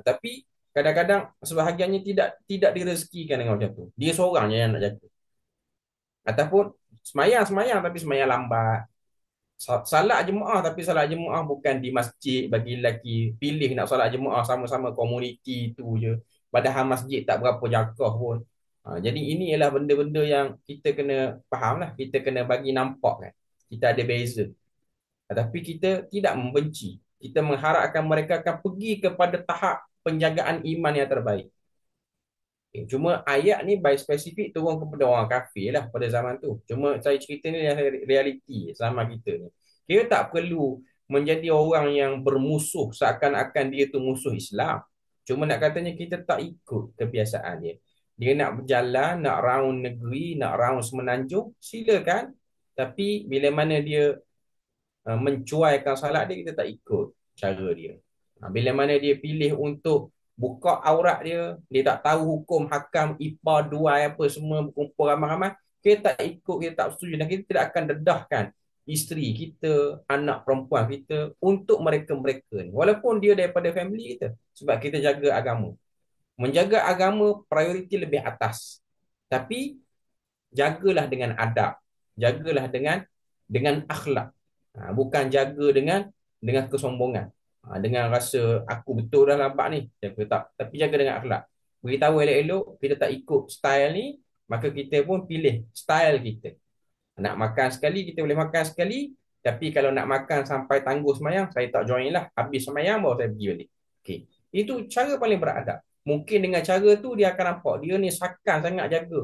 Tapi kadang-kadang sebahagiannya tidak direzekikan dengan macam tu. Dia seorang je yang nak jaga. Ataupun semayang tapi semayang lambat. Salat jemaah tapi salat jemaah bukan di masjid bagi lelaki. Pilih nak salat jemaah sama-sama komuniti tu je. Padahal masjid tak berapa jakah pun. Jadi ini ialah benda-benda yang kita kena faham lah. Kita kena bagi nampak kan. Kita ada beza. Tapi kita tidak membenci. Kita mengharapkan mereka akan pergi kepada tahap penjagaan iman yang terbaik. Cuma ayat ni by spesifik turun kepada orang kafir lah pada zaman tu. Cuma saya cerita ni realiti zaman kita ni. Kita tak perlu menjadi orang yang bermusuh seakan-akan dia tu musuh Islam. Cuma nak katanya kita tak ikut kebiasaan dia. Dia nak berjalan, nak round negeri, nak round semenanjung, silakan. Tapi bila mana dia mencuaikan salat dia, kita tak ikut cara dia. Bila mana dia pilih untuk buka aurat dia, dia tak tahu hukum hakam ipa duai apa semua berkumpul ramai-ramai, kita tak ikut, kita tak setuju dan kita tidak akan dedahkan isteri kita, anak perempuan kita untuk mereka-mereka ni. Walaupun dia daripada family kita, sebab kita jaga agama. Menjaga agama prioriti lebih atas. Tapi jagalah dengan adab, jagalah dengan akhlak. Bukan jaga dengan kesombongan. Dengan rasa aku betul dah lambat ni, jaga tak. Tapi jaga dengan akhlak. Beritahu elok-elok, kita tak ikut style ni, maka kita pun pilih style kita. Nak makan sekali, kita boleh makan sekali. Tapi kalau nak makan sampai tangguh semayang, saya tak join lah. Habis semayang, baru saya pergi balik. Okay. Itu cara paling beradab. Mungkin dengan cara tu, dia akan nampak. Dia ni sakan sangat jaga.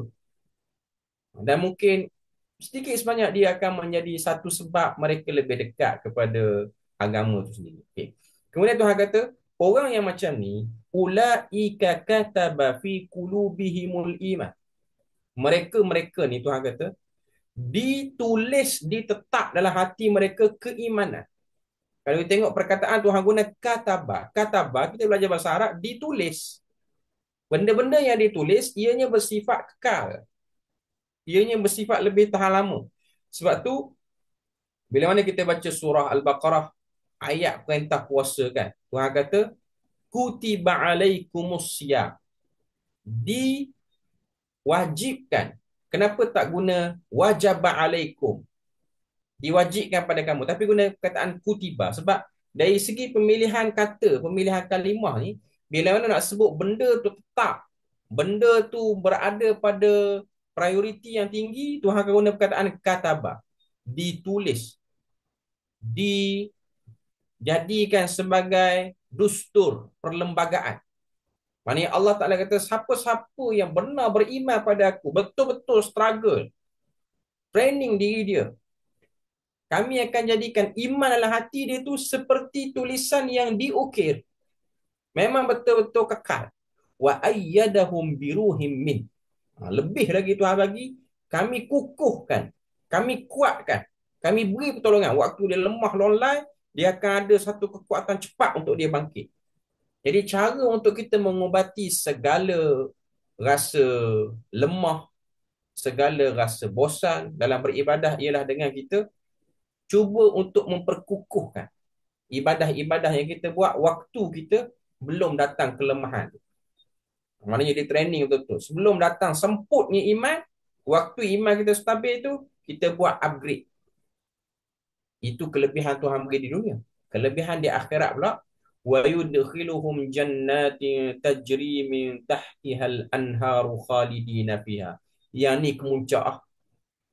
Dan mungkin sedikit sebanyak dia akan menjadi satu sebab mereka lebih dekat kepada agama itu sendiri. Okay. Kemudian Tuhan kata, orang yang macam ni, ulaika kataba fi qulubihimul iman. Mereka ni Tuhan kata, ditulis, ditetap dalam hati mereka keimanan. Kalau kita tengok perkataan Tuhan guna kataba. Kataba, kita belajar bahasa Arab, ditulis. Benda-benda yang ditulis, ianya bersifat kekal. Ianya bersifat lebih tahan lama. Sebab tu, bila mana kita baca surah Al-Baqarah, ayat perintah puasa kan, Tuhan kata, kutiba alaikumus siyam. Diwajibkan. Kenapa tak guna wajaba alaikum? Diwajibkan pada kamu. Tapi guna perkataan kutiba. Sebab dari segi pemilihan kata, pemilihan kalimah ni, bila mana nak sebut benda tu tetap, benda tu berada pada prioriti yang tinggi, Tuhan akan guna perkataan kataba. Ditulis. Dijadikan sebagai dustur, perlembagaan. Maksudnya Allah Ta'ala kata, siapa-siapa yang benar beriman pada aku, betul-betul struggle, training diri dia, kami akan jadikan iman dalam hati dia tu seperti tulisan yang diukir. Memang betul-betul kekal. Wa ayyadahum biruhim min. Lebih lagi Tuhan bagi, kami kukuhkan, kami kuatkan, kami beri pertolongan. Waktu dia lemah lolai, dia akan ada satu kekuatan cepat untuk dia bangkit. Jadi cara untuk kita mengubati segala rasa lemah, segala rasa bosan dalam beribadah ialah dengan kita cuba untuk memperkukuhkan ibadah-ibadah yang kita buat waktu kita belum datang kelemahan. Maknanya dia training betul-betul. Sebelum datang semputnya iman, waktu iman kita stabil tu, kita buat upgrade. Itu kelebihan Tuhan beri di dunia. Kelebihan di akhirat pula, wa yudkhiluhum jannatin tajri min tahtihal anharu khalidina fiha. Yang ni kemuncak.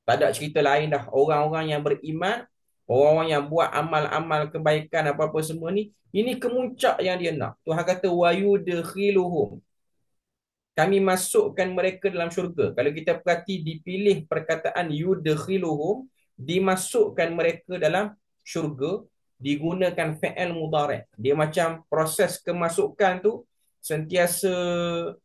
Tak ada cerita lain dah. Orang-orang yang beriman, orang-orang yang buat amal-amal kebaikan apa-apa semua ni, ini kemuncak yang dia nak. Tuhan kata wa yudkhiluhum. Kami masukkan mereka dalam syurga. Kalau kita perhati dipilih perkataan yudkhiluhum, dimasukkan mereka dalam syurga, digunakan fi'il mudhari'. Dia macam proses kemasukan tu sentiasa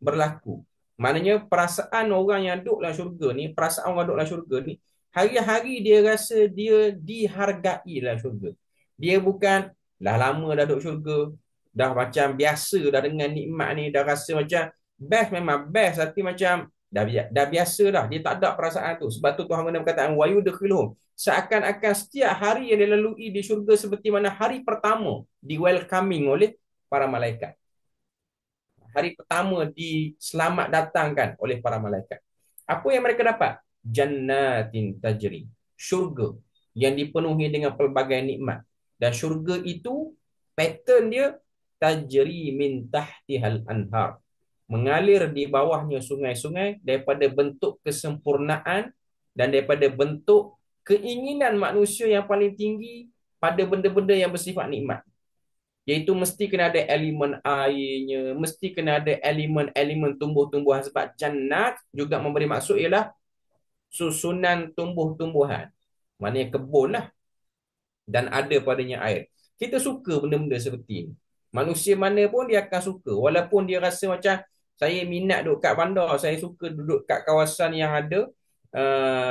berlaku. Maknanya perasaan orang yang duduk dalam syurga ni, perasaan orang duduk dalam syurga ni, hari-hari dia rasa dia dihargai dalam syurga. Dia bukan dah lama dah duduk syurga, dah macam biasa dah dengan nikmat ni, dah rasa macam best, memang best, tapi macam dah biasa dah. Dia tak ada perasaan tu. Sebab tu Tuhan guna perkataan wa yudkhiluhum. Seakan-akan setiap hari yang dilalui di syurga seperti mana hari pertama di welcoming oleh para malaikat. Hari pertama diselamat datangkan oleh para malaikat. Apa yang mereka dapat? Jannatin tajri. Syurga yang dipenuhi dengan pelbagai nikmat. Dan syurga itu, pattern dia, tajri min tahtihal anhar. Mengalir di bawahnya sungai-sungai daripada bentuk kesempurnaan dan daripada bentuk keinginan manusia yang paling tinggi pada benda-benda yang bersifat nikmat. Iaitu mesti kena ada elemen airnya, mesti kena ada elemen-elemen tumbuh-tumbuhan. Sebab jannat juga memberi maksud ialah susunan tumbuh-tumbuhan. Maknanya kebun lah. Dan ada padanya air. Kita suka benda-benda seperti ini. Manusia mana pun dia akan suka. Walaupun dia rasa macam saya minat duduk kat bandar, saya suka duduk kat kawasan yang ada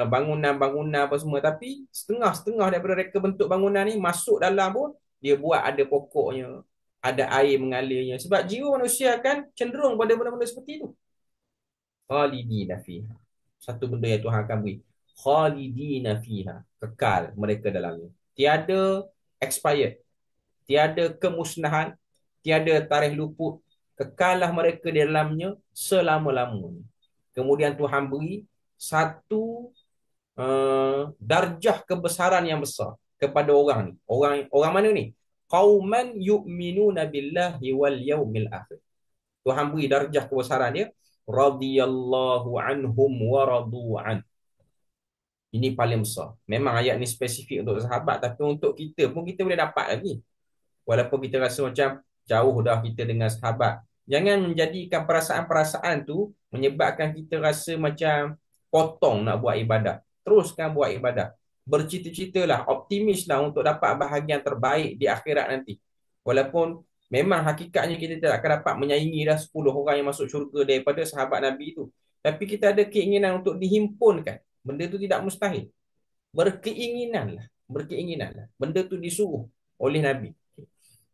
bangunan-bangunan apa semua. Tapi setengah-setengah daripada reka bentuk bangunan ni masuk dalam pun dia buat ada pokoknya, ada air mengalirnya. Sebab jiwa manusia akan cenderung pada benda-benda seperti itu. Khalidina fiha. Satu benda yang Tuhan akan beri. Khalidina fiha. Kekal mereka dalamnya. Tiada expired. Tiada kemusnahan. Tiada tarikh luput. Kekallah mereka di dalamnya selama-lamanya. Kemudian Tuhan beri satu darjah kebesaran yang besar kepada orang ni. Orang mana ni? Qauman yu'minuna billahi wal yaumil akhir. Tuhan beri darjah kebesaran dia. Radiyallahu anhum wa radu'an. Ini paling besar. Memang ayat ni spesifik untuk sahabat, tapi untuk kita pun kita boleh dapat lagi. Walaupun kita rasa macam jauh dah kita dengan sahabat. Jangan menjadikan perasaan-perasaan tu menyebabkan kita rasa macam potong nak buat ibadah. Teruskan buat ibadah. Bercita-citalah, optimislah untuk dapat bahagian terbaik di akhirat nanti. Walaupun memang hakikatnya kita tidak akan dapat menyaingi dah 10 orang yang masuk syurga daripada sahabat Nabi itu. Tapi kita ada keinginan untuk dihimpunkan. Benda tu tidak mustahil. Berkeinginanlah. Berkeinginanlah. Benda tu disuruh oleh Nabi.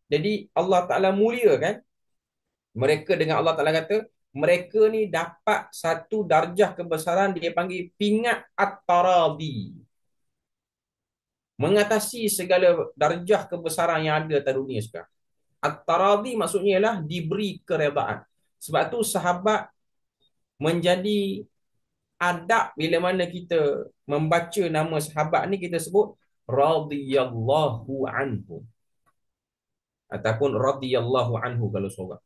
Jadi Allah Ta'ala mulia kan mereka dengan Allah Ta'ala kata mereka ni dapat satu darjah kebesaran dia panggil pingat at-taradi. Mengatasi segala darjah kebesaran yang ada atas dunia sekarang. At-taradi maksudnya ialah diberi keredaan. Sebab tu sahabat menjadi adab bila mana kita membaca nama sahabat ni kita sebut radhiyallahu anhu ataupun radhiyallahu anhu kalau seorang.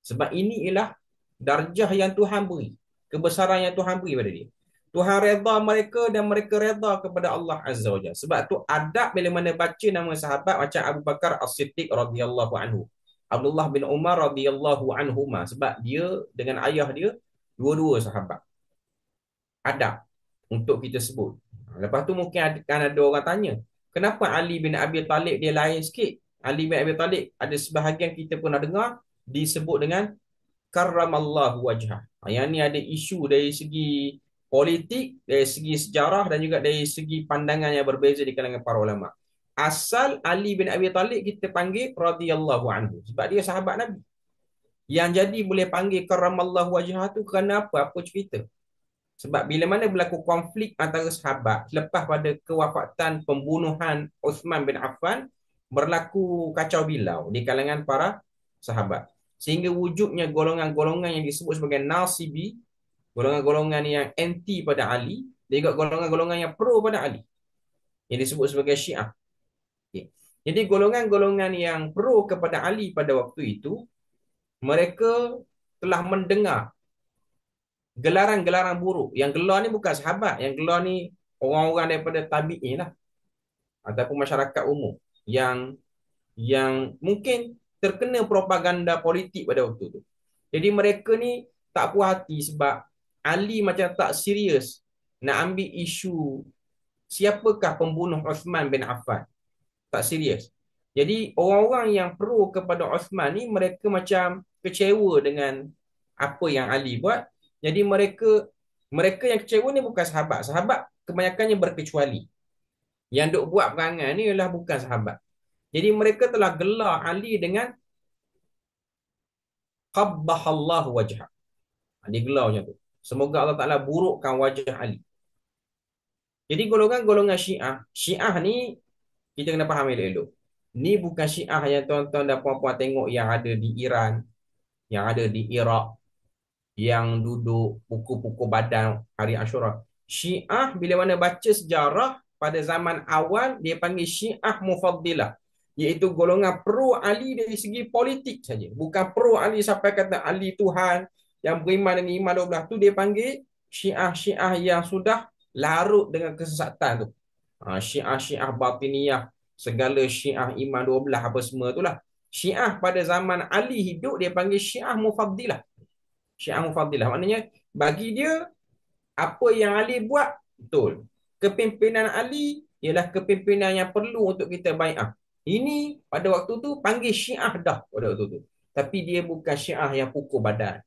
Sebab ini ialah darjah yang Tuhan beri, kebesaran yang Tuhan beri pada dia. Tuhan redha mereka dan mereka redha kepada Allah Azza wa Jalla. Sebab tu adab bila mana baca nama sahabat macam Abu Bakar As-Siddiq radhiyallahu anhu, Abdullah bin Umar radhiyallahu anhuma, sebab dia dengan ayah dia dua-dua sahabat. Adab untuk kita sebut. Lepas tu mungkin akan ada orang tanya, kenapa Ali bin Abi Talib dia lain sikit? Ali bin Abi Talib ada sebahagian kita pernah dengar disebut dengan karramallahu wajhah. Yang ni ada isu dari segi politik, dari segi sejarah dan juga dari segi pandangan yang berbeza di kalangan para ulama. Asal Ali bin Abi Talib kita panggil radhiyallahu anhu sebab dia sahabat Nabi. Yang jadi boleh panggil karramallahu wajhah tu kerana apa? Apa cerita? Sebab bila mana berlaku konflik antara sahabat selepas pada kewafatan pembunuhan Uthman bin Affan, berlaku kacau bilau di kalangan para sahabat. Sehingga wujudnya golongan-golongan yang disebut sebagai Nasibi, golongan-golongan yang anti pada Ali, dan juga golongan-golongan yang pro pada Ali, yang disebut sebagai Syiah. Okay. Jadi golongan-golongan yang pro kepada Ali pada waktu itu, mereka telah mendengar gelaran-gelaran buruk. Yang gelar ni bukan sahabat, yang gelar ni orang-orang daripada tabi'in lah, ataupun masyarakat umum yang mungkin terkena propaganda politik pada waktu tu. Jadi mereka ni tak puas hati sebab Ali macam tak serius nak ambil isu siapakah pembunuh Uthman bin Affan. Tak serius. Jadi orang-orang yang pro kepada Uthman ni mereka macam kecewa dengan apa yang Ali buat. Jadi mereka yang kecewa ni bukan sahabat. Sahabat kebanyakannya berkecuali. Yang duk buat perangai ni ialah bukan sahabat. Jadi mereka telah gelar Ali dengan qabbahallahu wajhah. Dia gelar macam tu. Semoga Allah Ta'ala burukkan wajah Ali. Jadi golongan-golongan Syiah. Syiah ni kita kena faham elok-elok. Ni bukan Syiah yang tuan-tuan dan puan-puan tengok yang ada di Iran, yang ada di Iraq, yang duduk pukul-pukul badan hari Ashura. Syiah bila mana baca sejarah pada zaman awal dia panggil Syiah Mufaddilah, iaitu golongan pro Ali dari segi politik saja, bukan pro Ali sampai kata Ali Tuhan, yang beriman dengan iman 12 tu dia panggil Syiah-Syiah yang sudah larut dengan kesesatan tu. Syiah-Syiah Batiniyah, segala Syiah iman 12 apa semua itulah. Syiah pada zaman Ali hidup dia panggil Syiah Mufaddilah. Syiah Mufaddilah maknanya bagi dia apa yang Ali buat betul. Kepimpinan Ali ialah kepimpinan yang perlu untuk kita bai'ah. Ini pada waktu tu panggil Syiah dah pada waktu tu. Tapi dia bukan Syiah yang pukul badan.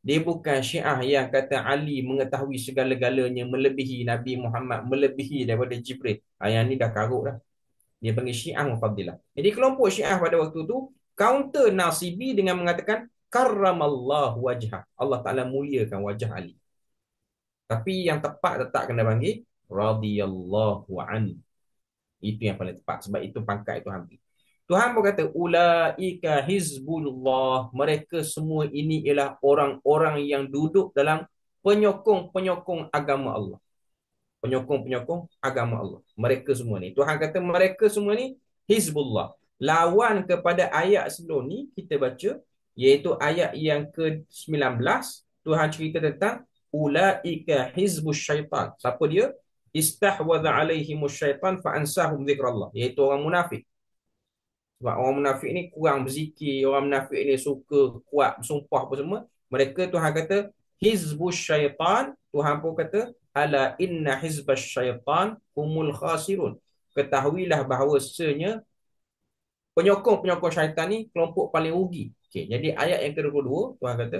Dia bukan Syiah yang kata Ali mengetahui segala-galanya melebihi Nabi Muhammad, melebihi daripada Jibril. Yang ni dah karut dah. Dia panggil Syiah Mufaddilah. Jadi kelompok Syiah pada waktu tu counter Nasibi dengan mengatakan karramallahu wajhah. Allah Ta'ala muliakan wajah Ali. Tapi yang tepat tetap kena panggil radhiyallahu anhu. Itu yang paling tepat. Sebab itu pangkat itu hampir. Tuhan berkata, ulaika hizbullah. Mereka semua ini ialah orang-orang yang duduk dalam penyokong-penyokong agama Allah. Penyokong-penyokong agama Allah. Mereka semua ni. Tuhan kata mereka semua ni hizbullah. Lawan kepada ayat sebelum ni kita baca, iaitu ayat yang ke-19. Tuhan cerita tentang ulaika hizbus syaitan. Siapa dia? Istahwadha alaihimus syaitan fa'ansahum zikrallah. Iaitu orang munafik. Sebab orang munafik ni kurang berzikir, orang munafik ni suka kuat bersumpah apa semua. Mereka Tuhan kata hizbus syaitan, Tuhan pun kata ala inna hizbas syaitan humul khasirun. Ketahuilah bahawasanya penyokong-penyokong syaitan ni kelompok paling rugi. Okey, jadi ayat yang ke-22 Tuhan kata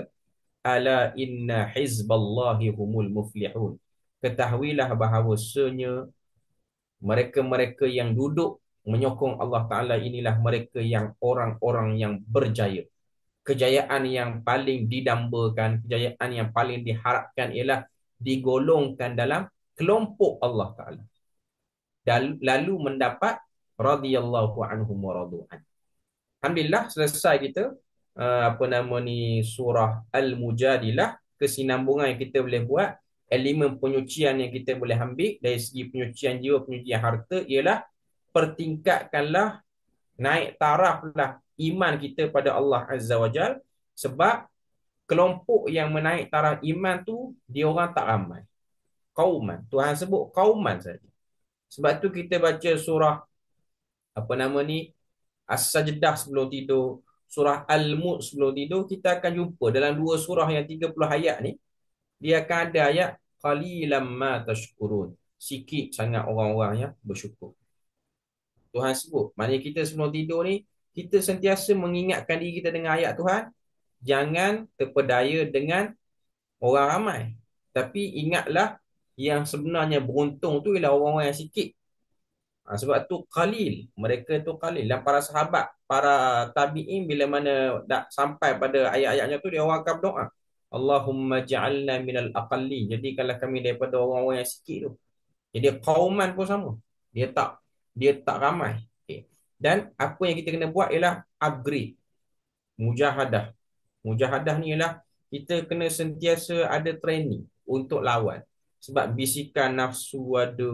ala inna hizballahi humul muflihun. Ketahuilah bahawasanya mereka-mereka yang duduk menyokong Allah Ta'ala inilah mereka yang orang-orang yang berjaya. Kejayaan yang paling didambakan, kejayaan yang paling diharapkan ialah digolongkan dalam kelompok Allah Ta'ala. Dan lalu mendapat radhiyallahu anhum wa radu'an. Alhamdulillah selesai kita apa nama ni surah Al-Mujadilah. Kesinambungan yang kita boleh buat, elemen penyucian yang kita boleh ambil dari segi penyucian jiwa, penyucian harta ialah pertingkatkanlah, naik taraflah iman kita pada Allah Azza wa Jal. Sebab kelompok yang menaik taraf iman tu dia orang tak ramai. Kauman. Tuhan sebut kauman saja. Sebab tu kita baca surah apa nama ni As-Sajdah sebelum tidur, surah Al-Mulk sebelum tidur, kita akan jumpa dalam dua surah yang 30 ayat ni, dia akan ada ayat qalilam ma tashkurun. Sikit sangat orang-orang yang bersyukur. Tuhan sebut. Maknanya kita sebelum tidur ni, kita sentiasa mengingatkan diri kita dengan ayat Tuhan. Jangan terpedaya dengan orang ramai. Tapi ingatlah yang sebenarnya beruntung tu ialah orang-orang yang sikit. Sebab tu qalil. Mereka tu qalil. Dan para sahabat, para tabi'in bila mana dah sampai pada ayat-ayatnya tu, dia orang akan berdoa. Allahumma ja'alna minal aqalli. Jadi kalau kami daripada orang-orang yang sikit tu. Jadi kauman pun sama. Dia tak ramai. Okay. Dan apa yang kita kena buat ialah upgrade. Mujahadah. Mujahadah ni ialah kita kena sentiasa ada training untuk lawan. Sebab bisikan nafsu ada,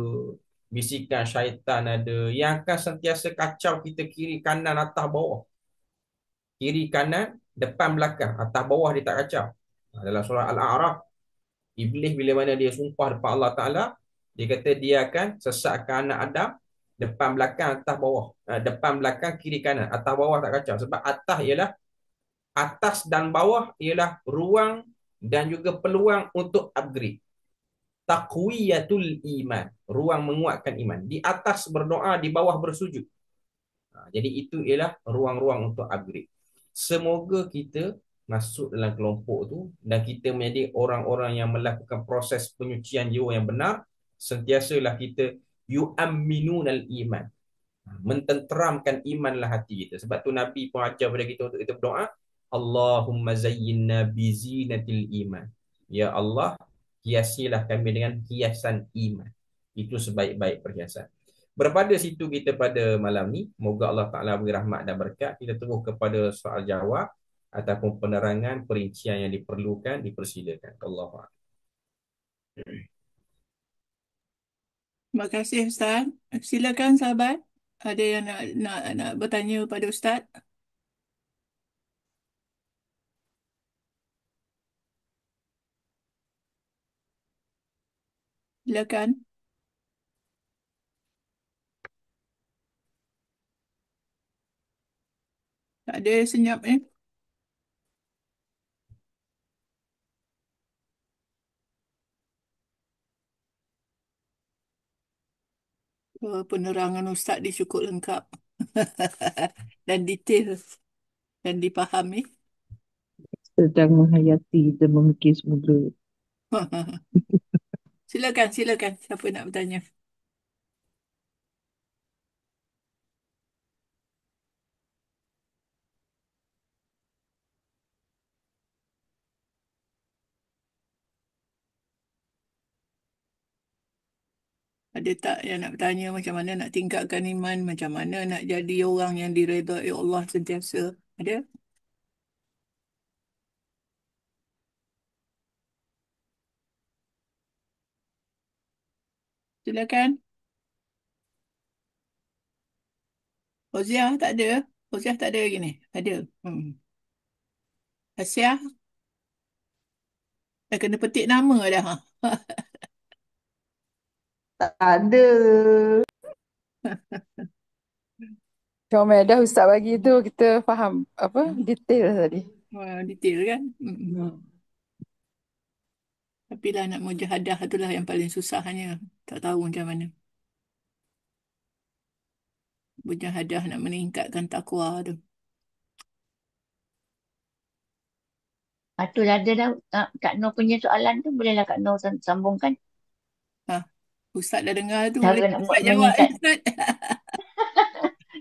bisikan syaitan ada, yang akan sentiasa kacau kita kiri, kanan, atas, bawah. Kiri, kanan, depan, belakang. Atas, bawah dia tak kacau. Dalam surah Al-A'raf, Iblis bila mana dia sumpah depan Allah Ta'ala, dia kata dia akan sesatkan anak Adam, depan, belakang, atas, bawah. Depan, belakang, kiri, kanan. Atas, bawah tak kacau. Sebab atas dan bawah ialah ruang dan juga peluang untuk upgrade. Taqwiyatul iman. Ruang menguatkan iman. Di atas berdoa, di bawah bersujud. Jadi itu ialah ruang-ruang untuk upgrade. Semoga kita masuk dalam kelompok tu dan kita menjadi orang-orang yang melakukan proses penyucian jiwa yang benar. Sentiasalah kita yu'amminunal iman. Mententeramkan imanlah hati kita. Sebab tu Nabi pun ajar pada kita untuk kita berdoa, Allahumma zayyinna bizinatil iman. Ya Allah, hiasilah kami dengan hiasan iman. Itu sebaik-baik perhiasan. Berpada situ kita pada malam ni, moga Allah Ta'ala beri rahmat dan berkat. Kita terus kepada soal jawab ataupun penerangan perincian yang diperlukan, dipersilakan. Allahu Akbar. Terima kasih Ustaz. Silakan sahabat. Ada yang nak bertanya pada Ustaz? Silakan. Tak ada senyap ni. Penerangan Ustaz dia cukup lengkap. Dan detail dan dipahami. Sedang menghayati dan memikir semula. Silakan, silakan. Siapa nak bertanya? Ada tak yang nak bertanya macam mana nak tingkatkan iman, macam mana nak jadi orang yang diredai Allah sentiasa? Ada? Silakan. Fauziah tak ada? Fauziah tak ada lagi ni? Ada. Asia, dah kena petik nama dah. Tak ada. Comel dah Ustaz bagi tu kita faham apa detail tadi. Wah, detail kan? Hmm. Tapi lah nak mujahadah itulah yang paling susahnya. Tak tahu macam mana. Mujahadah nak meningkatkan takwa tu. Tu dah ada dah. Kak Noh punya soalan tu bolehlah Kak Noh sambungkan. Ha, Ustaz dah dengar tu. Cara Boleh nak Ustaz jawab, meningkat. Ustaz.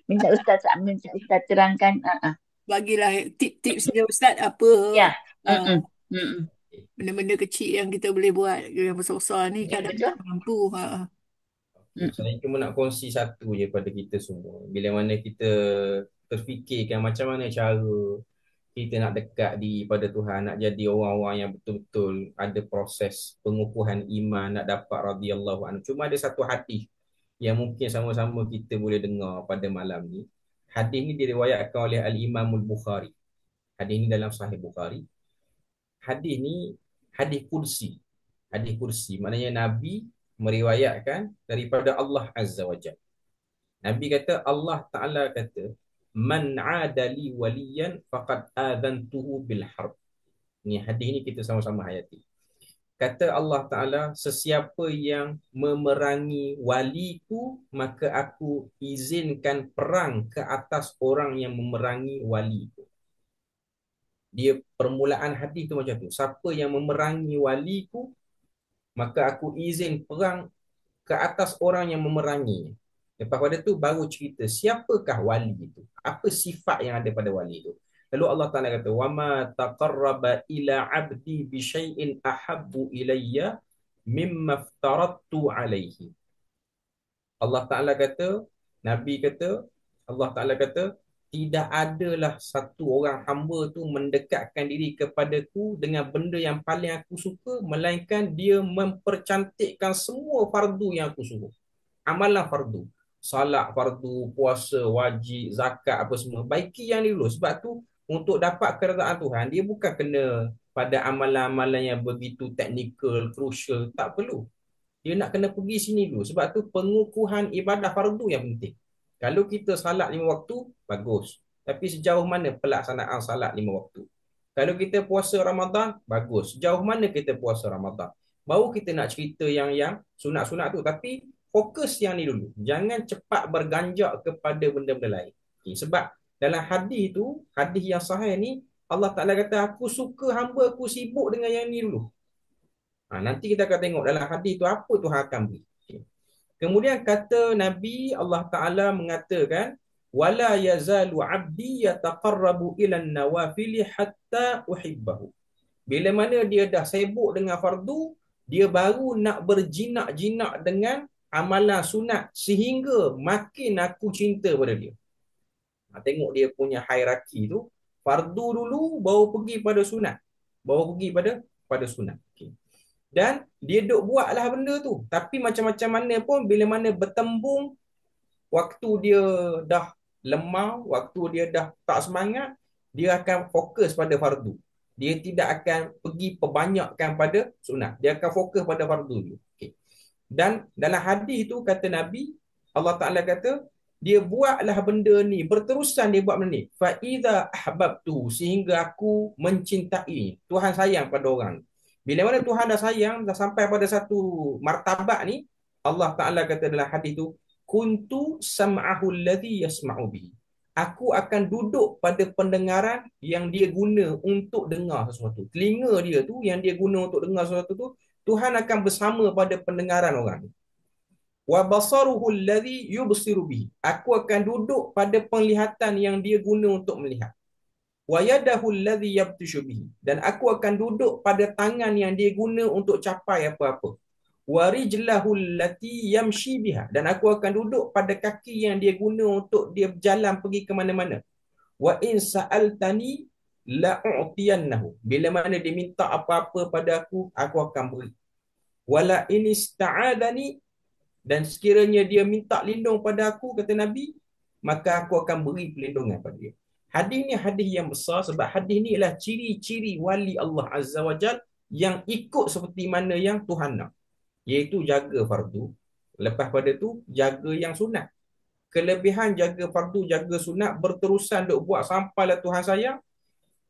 minta Ustaz terangkan. Bagilah tip-tips dia, Ustaz. Apa Ya. uh, Mm-mm. benda-benda kecil yang kita boleh buat. Yang besar-besar ni Ya, kadang betul. tak mampu. Saya cuma nak kongsi satu je pada kita semua. Bila mana kita terfikirkan macam mana cara kita nak dekat pada Tuhan, nak jadi orang-orang yang betul-betul ada proses pengukuhan iman, nak dapat radhiyallahu anhu. Cuma ada satu hadis yang mungkin sama-sama kita boleh dengar pada malam ni. Hadis ni diriwayatkan oleh Al-Imam Al-Bukhari. Hadis ni dalam Sahih Bukhari. Hadis ni hadis kursi. Hadis kursi maknanya Nabi meriwayatkan daripada Allah Azza wa Jalla. Nabi kata, Allah Ta'ala kata, man adali waliyan faqad adhantuhu bil harb. Ni hadis ni kita sama-sama hayati. Kata Allah Ta'ala, sesiapa yang memerangi waliku, maka aku izinkan perang ke atas orang yang memerangi waliku. Dia permulaan hadis tu macam tu. Siapa yang memerangi waliku, maka aku izin perang ke atas orang yang memeranginya. Lepas pada tu baru cerita siapakah wali itu. Apa sifat yang ada pada wali itu. Lalu Allah Ta'ala kata, وَمَا تَقَرَّبَ إِلَىٰ عَبْدِي بِشَيْءٍ أَحَبُّ إِلَيَّ مِمَّا افْتَرَضْتُ عَلَيْهِ. Allah Ta'ala kata, Nabi kata, Allah Ta'ala kata, tidak adalah satu orang hamba tu mendekatkan diri kepadaku dengan benda yang paling aku suka, melainkan dia mempercantikkan semua fardu yang aku suruh. Amalan fardu. Salat fardu, puasa, wajib, zakat, apa semua. Baiki yang ni dulu. Sebab tu, untuk dapat keredaan Tuhan, dia bukan kena pada amalan-amalan yang begitu teknikal, crucial. Tak perlu. Dia nak kena pergi sini dulu. Sebab tu pengukuhan ibadah fardu yang penting. Kalau kita salat 5 waktu, bagus. Tapi sejauh mana pelaksanaan salat 5 waktu? Kalau kita puasa Ramadan, bagus. Sejauh mana kita puasa Ramadan? Baru kita nak cerita yang sunat-sunat tu. Tapi fokus yang ni dulu. Jangan cepat berganjak kepada benda-benda lain. Okay. Sebab dalam hadis tu, hadis yang sahih ni, Allah Ta'ala kata, aku suka hamba aku sibuk dengan yang ni dulu. Nanti kita akan tengok dalam hadis tu apa Tuhan akan beri. Okay. Kemudian kata Nabi, Allah Ta'ala mengatakan, wala yazalu abdi yataqarrabu ilan nawafili hatta uhibbahu. Bila mana dia dah sibuk dengan fardu, dia baru nak berjinak-jinak dengan amalan sunat sehingga makin aku cinta pada dia. Tengok dia punya hierarki tu, fardu dulu baru pergi pada sunat. Baru pergi pada sunat. Okay. Dan dia duk buatlah benda tu. Tapi macam-macam mana pun bila mana bertembung, waktu dia dah lemah, waktu dia dah tak semangat, dia akan fokus pada fardu. Dia tidak akan pergi perbanyakkan pada sunat. Dia akan fokus pada fardu dulu. Okay. Dan dalam hadis tu kata Nabi, Allah Ta'ala kata, dia buatlah benda ni, berterusan dia buat benda ni. Fa'iza ahbabtu, sehingga aku mencintai. Tuhan sayang pada orang. Bila mana Tuhan dah sayang, dah sampai pada satu martabat ni, Allah Ta'ala kata dalam hadis tu, kuntu sam'ahu alladhi yasma'u bihi. Aku akan duduk pada pendengaran yang dia guna untuk dengar sesuatu. Telinga dia tu yang dia guna untuk dengar sesuatu tu, Tuhan akan bersama pada pendengaran orang tu. Wa basaruhu alladhi yubsiru bihi. Aku akan duduk pada penglihatan yang dia guna untuk melihat. Wa yadahu alladhi yabtishu bihi. Dan aku akan duduk pada tangan yang dia guna untuk capai apa-apa. Wa rijlahu allati yamshi biha. Dan aku akan duduk pada kaki yang dia guna untuk dia berjalan pergi ke mana-mana. Wa in sa'altani la'u'tiyannahu. Bila mana dia minta apa-apa pada aku akan beri. Wala in ista'adani, dan sekiranya dia minta lindung pada aku, kata Nabi, maka aku akan beri perlindungan pada dia. Hadis ni hadis yang besar sebab hadis ni ialah ciri-ciri wali Allah Azza wa Jal yang ikut seperti mana yang Tuhan nak. Iaitu jaga fardu. Lepas pada tu, jaga yang sunat. Kelebihan jaga fardu, jaga sunat, berterusan duk buat sampailah Tuhan sayang.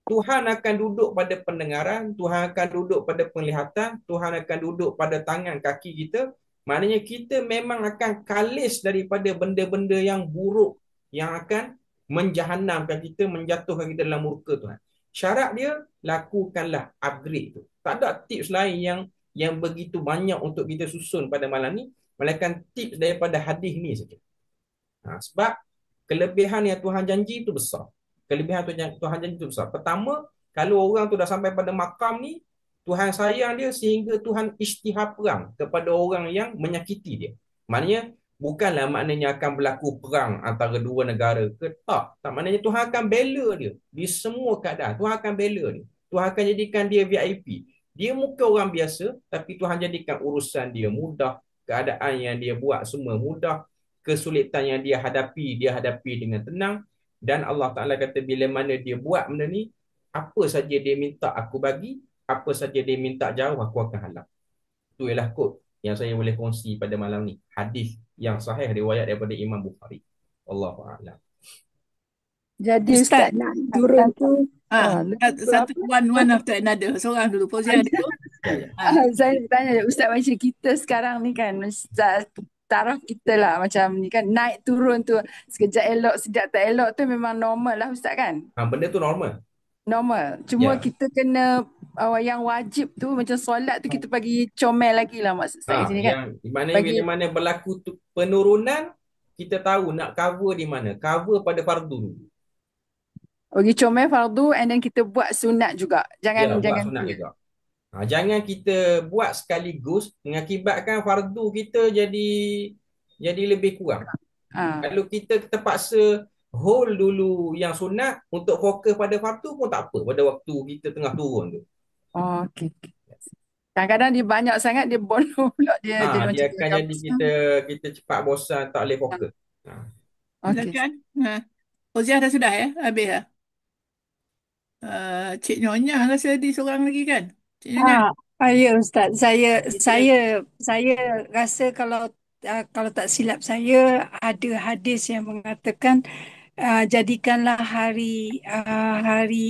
Tuhan akan duduk pada pendengaran, Tuhan akan duduk pada penglihatan, Tuhan akan duduk pada tangan kaki kita. Maknanya kita memang akan kalis daripada benda-benda yang buruk yang akan menjahanamkan kita, menjatuhkan kita dalam murka Tuhan. Syarat dia, lakukanlah upgrade tu. Tak ada tips lain yang begitu banyak untuk kita susun pada malam ni, melainkan tips daripada hadis ni saja. Sebab kelebihan yang Tuhan janji itu besar. Kelebihan Tuhan janji itu besar. Pertama, kalau orang tu dah sampai pada makam ni, Tuhan sayang dia sehingga Tuhan isytihar perang kepada orang yang menyakiti dia. Maknanya, bukanlah maknanya akan berlaku perang antara dua negara ke. Tak maknanya Tuhan akan bela dia di semua keadaan. Tuhan akan bela dia. Tuhan akan jadikan dia VIP. Dia muka orang biasa, tapi Tuhan jadikan urusan dia mudah. Keadaan yang dia buat semua mudah. Kesulitan yang dia hadapi dengan tenang. Dan Allah Ta'ala kata bila mana dia buat benda ni, apa saja dia minta aku bagi, apa saja dia minta jauh, aku akan halang. Itu ialah kod yang saya boleh kongsi pada malam ni. Hadis yang sahih riwayat daripada Imam Bukhari. Wallahu a'lam. Jadi Ustaz, Ustaz nak turun tu lebih satu apa? one after another. Seorang dulu. Fauziah dulu. Ya. Saya nak tanya Ustaz, macam kita sekarang ni kan, Ustaz, taraf kita lah macam ni kan, naik turun tu sekejap elok sekejap tak elok tu memang normal lah Ustaz kan? Benda tu normal. Normal. Cuma Ya. kita kena yang wajib tu macam solat tu kita bagi comel lagi lah maksud saya sini kan. Yang mana bila mana berlaku penurunan, kita tahu nak cover di mana. Cover pada fardu dulu. Bagi comel fardu and then kita buat sunat juga. Jangan Buat sunat juga. Jangan kita buat sekaligus mengakibatkan fardu kita jadi lebih kurang. Kalau kita terpaksa hold dulu yang sunat untuk fokus pada fardu pun tak apa pada waktu kita tengah turun tu. Okey. Kadang-kadang dia banyak sangat dia bodoh pula dia Dia macam akan jadi kita cepat bosan, tak boleh fokus. Okey. Fauziah dah sudah ya? Habis dah? Cik Nyonya rasa ada seorang lagi kan? Cik Nyonya. Ya Ustaz, saya rasa kalau tak silap saya ada hadis yang mengatakan jadikanlah hari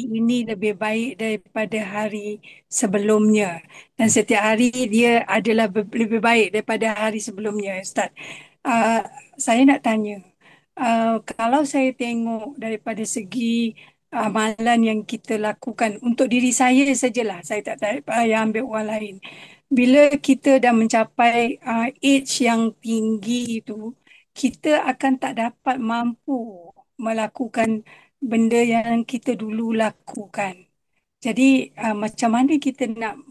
ini lebih baik daripada hari sebelumnya, dan setiap hari dia adalah lebih baik daripada hari sebelumnya. Ustaz, saya nak tanya, kalau saya tengok daripada segi amalan yang kita lakukan untuk diri saya sajalah, saya tak payah ambil orang lain. Bila kita dah mencapai age yang tinggi itu, kita akan tak dapat mampu melakukan benda yang kita dulu lakukan. Jadi macam mana kita nak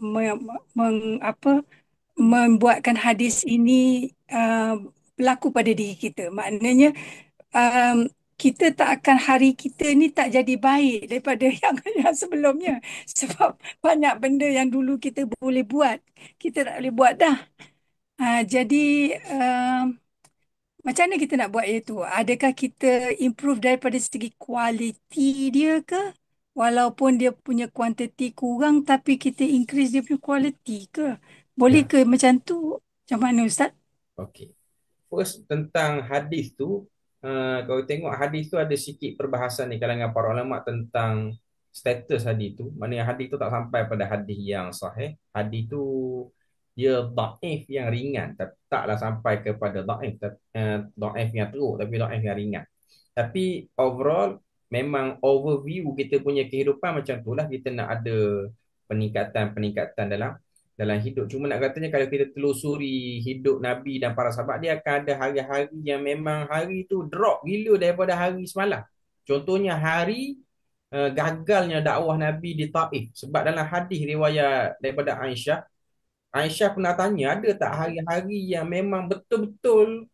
membuatkan hadis ini berlaku pada diri kita? Maknanya kita tak akan, hari kita ni tak jadi baik daripada yang sebelumnya. Sebab banyak benda yang dulu kita boleh buat, kita tak boleh buat dah. Jadi macam mana kita nak buat itu? Adakah kita improve daripada segi kualiti dia ke? Walaupun dia punya kuantiti kurang, tapi kita increase dia punya kualiti ke? Boleh ke macam tu? Macam mana Ustaz? Okey. First tentang hadis tu, kalau tengok hadis tu ada sikit perbahasan di kalangan para ulama tentang status hadis tu. Maknanya hadis tu tak sampai pada hadis yang sahih. Hadis tu dia dhaif yang ringan, taklah sampai kepada dhaif yang teruk, tapi dhaif yang ringan. Tapi overall memang overview kita punya kehidupan macam tu lah, kita nak ada peningkatan dalam hidup. Cuma nak katanya kalau kita telusuri hidup Nabi dan para sahabat, dia akan ada hari-hari yang memang hari tu drop gila daripada hari semalam. Contohnya hari gagalnya dakwah Nabi di Taif. Sebab dalam hadis riwayat daripada Aisyah pernah tanya, ada tak hari-hari yang memang betul-betul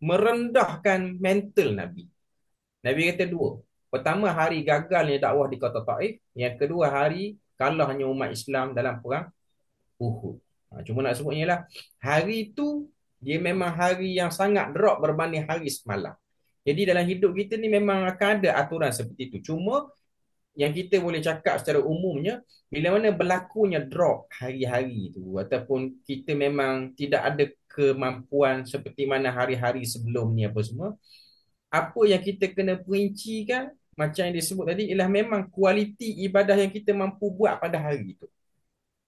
merendahkan mental Nabi? Nabi kata dua. Pertama, hari gagalnya dakwah di kota Taif. Yang kedua, hari kalahnya umat Islam dalam perang Uhud. Cuma nak sebutnya lah, hari tu dia memang hari yang sangat drop berbanding hari semalam. Jadi dalam hidup kita ni memang akan ada aturan seperti itu. Cuma yang kita boleh cakap secara umumnya, bila mana berlakunya drop hari-hari tu, ataupun kita memang tidak ada kemampuan seperti mana hari-hari sebelum ni apa semua, apa yang kita kena perincikan macam yang disebut tadi ialah memang kualiti ibadah yang kita mampu buat pada hari itu.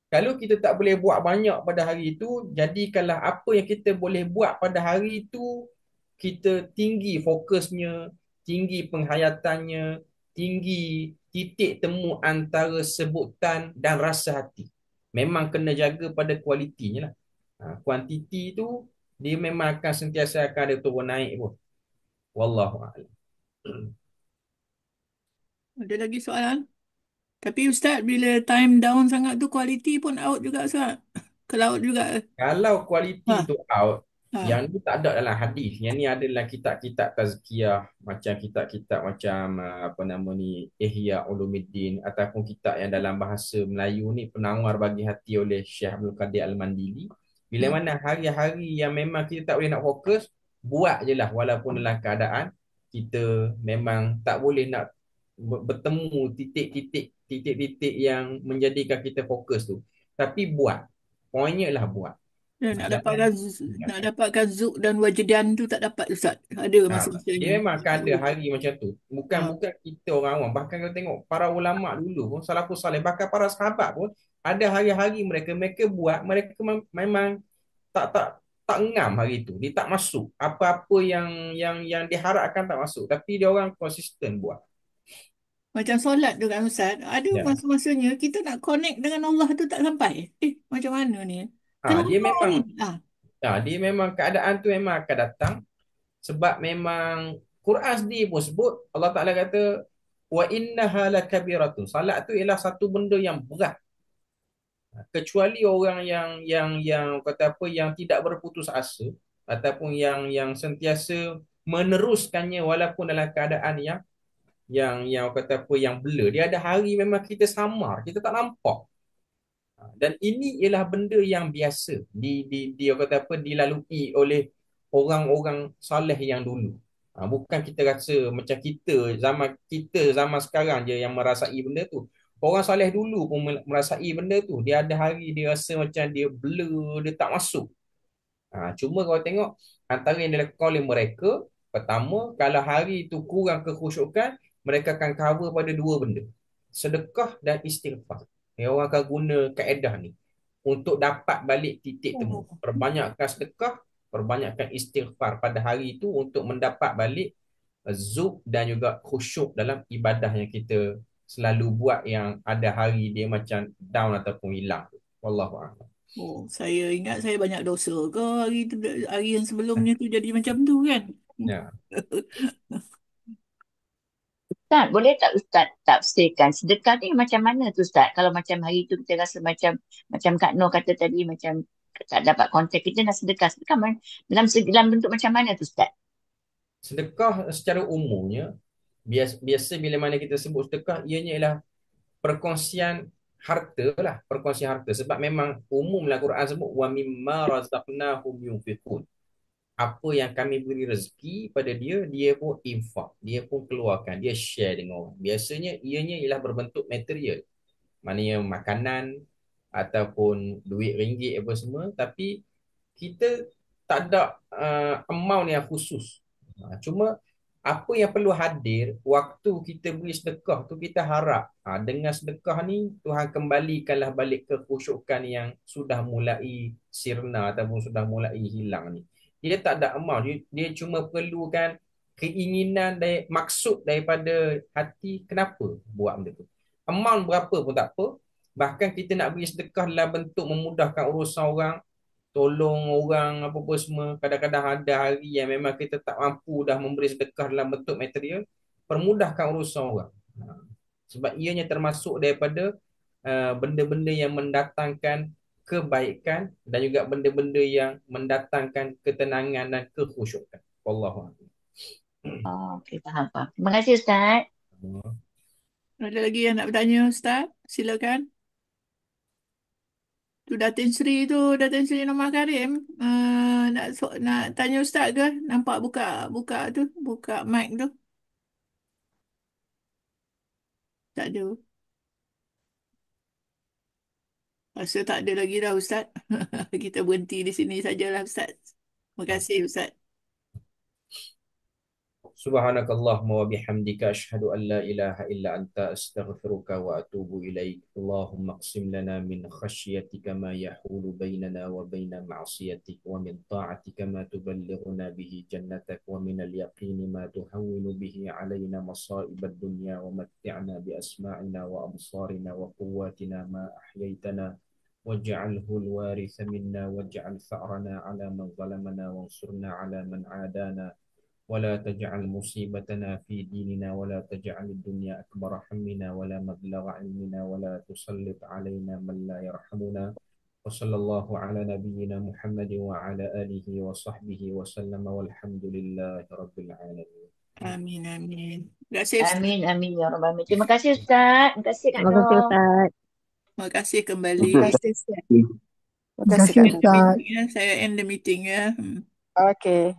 Kalau kita tak boleh buat banyak pada hari itu, jadikanlah apa yang kita boleh buat pada hari itu, kita tinggi fokusnya, tinggi penghayatannya, tinggi titik temu antara sebutan dan rasa hati. Memang kena jaga pada kualitinya lah. Kuantiti tu dia memang akan sentiasa akan ada turun naik pun. Wallahu a'lam. Ada lagi soalan? Tapi Ustaz, bila time down sangat tu, kualiti pun out juga Ustaz. Ke laut juga. Kalau kualiti Ha, tu out, ha. yang ni tak ada dalam hadis. Yang ni adalah kitab-kitab tazkiyah, macam kitab-kitab macam apa nama ni, Ihya Ulumuddin, ataupun kitab yang dalam bahasa Melayu ni Penawar Bagi Hati oleh Syekh Abdul Qadir Al-Mandili. Bila mana hari-hari yang memang kita tak boleh nak fokus, buat je lah walaupun dalam keadaan kita memang tak boleh nak bertemu titik-titik yang menjadikan kita fokus tu. Tapi buat. Poinnya lah buat. Nak Jangan dapatkan zuk dan wajdan tu tak dapat Ustaz. Ada masa-masanya. dia memang akan ada hari macam tu. Bukan kita orang awam. Bahkan kalau tengok para ulama dulu pun, salafus saleh, bahkan para sahabat pun, ada hari-hari mereka buat, mereka memang tak ngam hari itu. Dia tak masuk. Apa-apa yang diharapkan tak masuk. Tapi dia orang konsisten buat. Macam solat tu kan Ustaz. Ada Ya. masa-masanya kita nak connect dengan Allah tu tak sampai. Macam mana ni? Dia Kenapa memang ni? dia memang keadaan tu memang akan datang sebab memang Quran sendiri pun sebut, Allah Taala kata wa innaha lakabiratun. Salat tu ialah satu benda yang berat. Kecuali orang yang kata apa, yang tidak berputus asa ataupun yang sentiasa meneruskannya walaupun dalam keadaan yang kata apa, yang blur. Dia ada hari memang kita samar, kita tak nampak. Dan ini ialah benda yang biasa dia kata apa, dilalui oleh orang-orang saleh yang dulu. Bukan kita rasa macam kita zaman sekarang je yang merasai benda tu. Orang saleh dulu pun merasai benda tu. Dia ada hari dia rasa macam dia blur, dia tak masuk. Cuma kalau tengok antara yang dilakukan oleh mereka, pertama, kalau hari itu kurang kekhusyukan, mereka akan cover pada dua benda. Sedekah dan istighfar. Orang akan guna kaedah ni untuk dapat balik titik temu. Perbanyakkan sedekah, perbanyakkan istighfar pada hari itu untuk mendapat balik zuk dan juga khusyuk dalam ibadah yang kita selalu buat, yang ada hari dia macam down ataupun hilang. Wallahu a'lam. Saya ingat saya banyak dosa ke hari yang sebelumnya tu jadi macam tu kan? Ya. Ustaz, boleh tak Ustaz tafsirkan sedekah ni macam mana tu Ustaz? Kalau macam hari tu kita rasa macam Kak Noh kata tadi, macam tak dapat kontak, kita nak sedekah. Sedekah dalam bentuk macam mana tu Ustaz? Sedekah secara umumnya, biasa bila mana kita sebut sedekah, ianya ialah perkongsian harta lah, perkongsian harta. Sebab memang umumlah Quran sebut wa mimma razaqnahum yunfiqun. Apa yang kami beri rezeki pada dia pun infak, dia pun keluarkan, dia share dengan orang. Biasanya ianya ialah berbentuk material, maknanya makanan ataupun duit ringgit apa semua, tapi kita tak ada amount yang khusus. Cuma apa yang perlu hadir waktu kita beri sedekah tu, kita harap dengan sedekah ni Tuhan kembalikanlah balik kekhusyukan yang sudah mulai sirna ataupun sudah mulai hilang ni. Dia tak ada amal, dia cuma perlukan keinginan dan maksud daripada hati. Kenapa buat benda tu? Amount berapa pun tak apa. Bahkan kita nak beri sedekah dalam bentuk memudahkan urusan orang, tolong orang apa-apa semua. Kadang-kadang ada hari yang memang kita tak mampu dah memberi sedekah dalam bentuk material, permudahkan urusan orang. Sebab ianya termasuk daripada benda-benda yang mendatangkan kebaikan dan juga benda-benda yang mendatangkan ketenangan dan kekhusyukan. Wallahu a'lam. Okey, faham. Terima kasih Ustaz. Ada lagi yang nak bertanya, Ustaz? Silakan. Tu Datin Sri Norma Karim. Nak tanya Ustaz ke? Nampak buka mic tu. Tak ada. Rasa tak ada lagi dah Ustaz. Kita berhenti di sini sajalah Ustaz. Terima kasih Ustaz. Subhanakallahumma wa bihamdika asyhadu an la ilaha illa anta astaghfiruka wa atubu ilaik. Allahumma qsim lana min khasyatika ma yahulu bainana wa baina ma'siyatik wa min ta'atika ma tuballighuna bihi jannatak wa min al-yaqini ma tuhawwinu bihi alaina masa'ibad dunya wa matti'na bi asma'ina wa absarina wa quwwatina ma ahyaytana waj'alhu al-waritha minna waj'al tha'rana 'ala man zalamana wansurna 'ala man 'adana ولا تجعل مصيبتنا في ديننا ولا تجعل الدنيا أكبر همنا ولا مبلغ علمنا ولا تسلط علينا من لا يرحمنا وصلى الله على نبينا محمد وعلى آله وصحبه وسلم والحمد لله رب العالمين. Amin. Terima kasih Ustaz. Amin ya rabbal alamin. Terima kasih Ustaz. Terima kasih Kak Terima kasih Nur. Ustaz. Terima kasih kembali. Terima kasih Ustaz. Terima kasih Kak Nur. Saya end the meeting ya. Okay.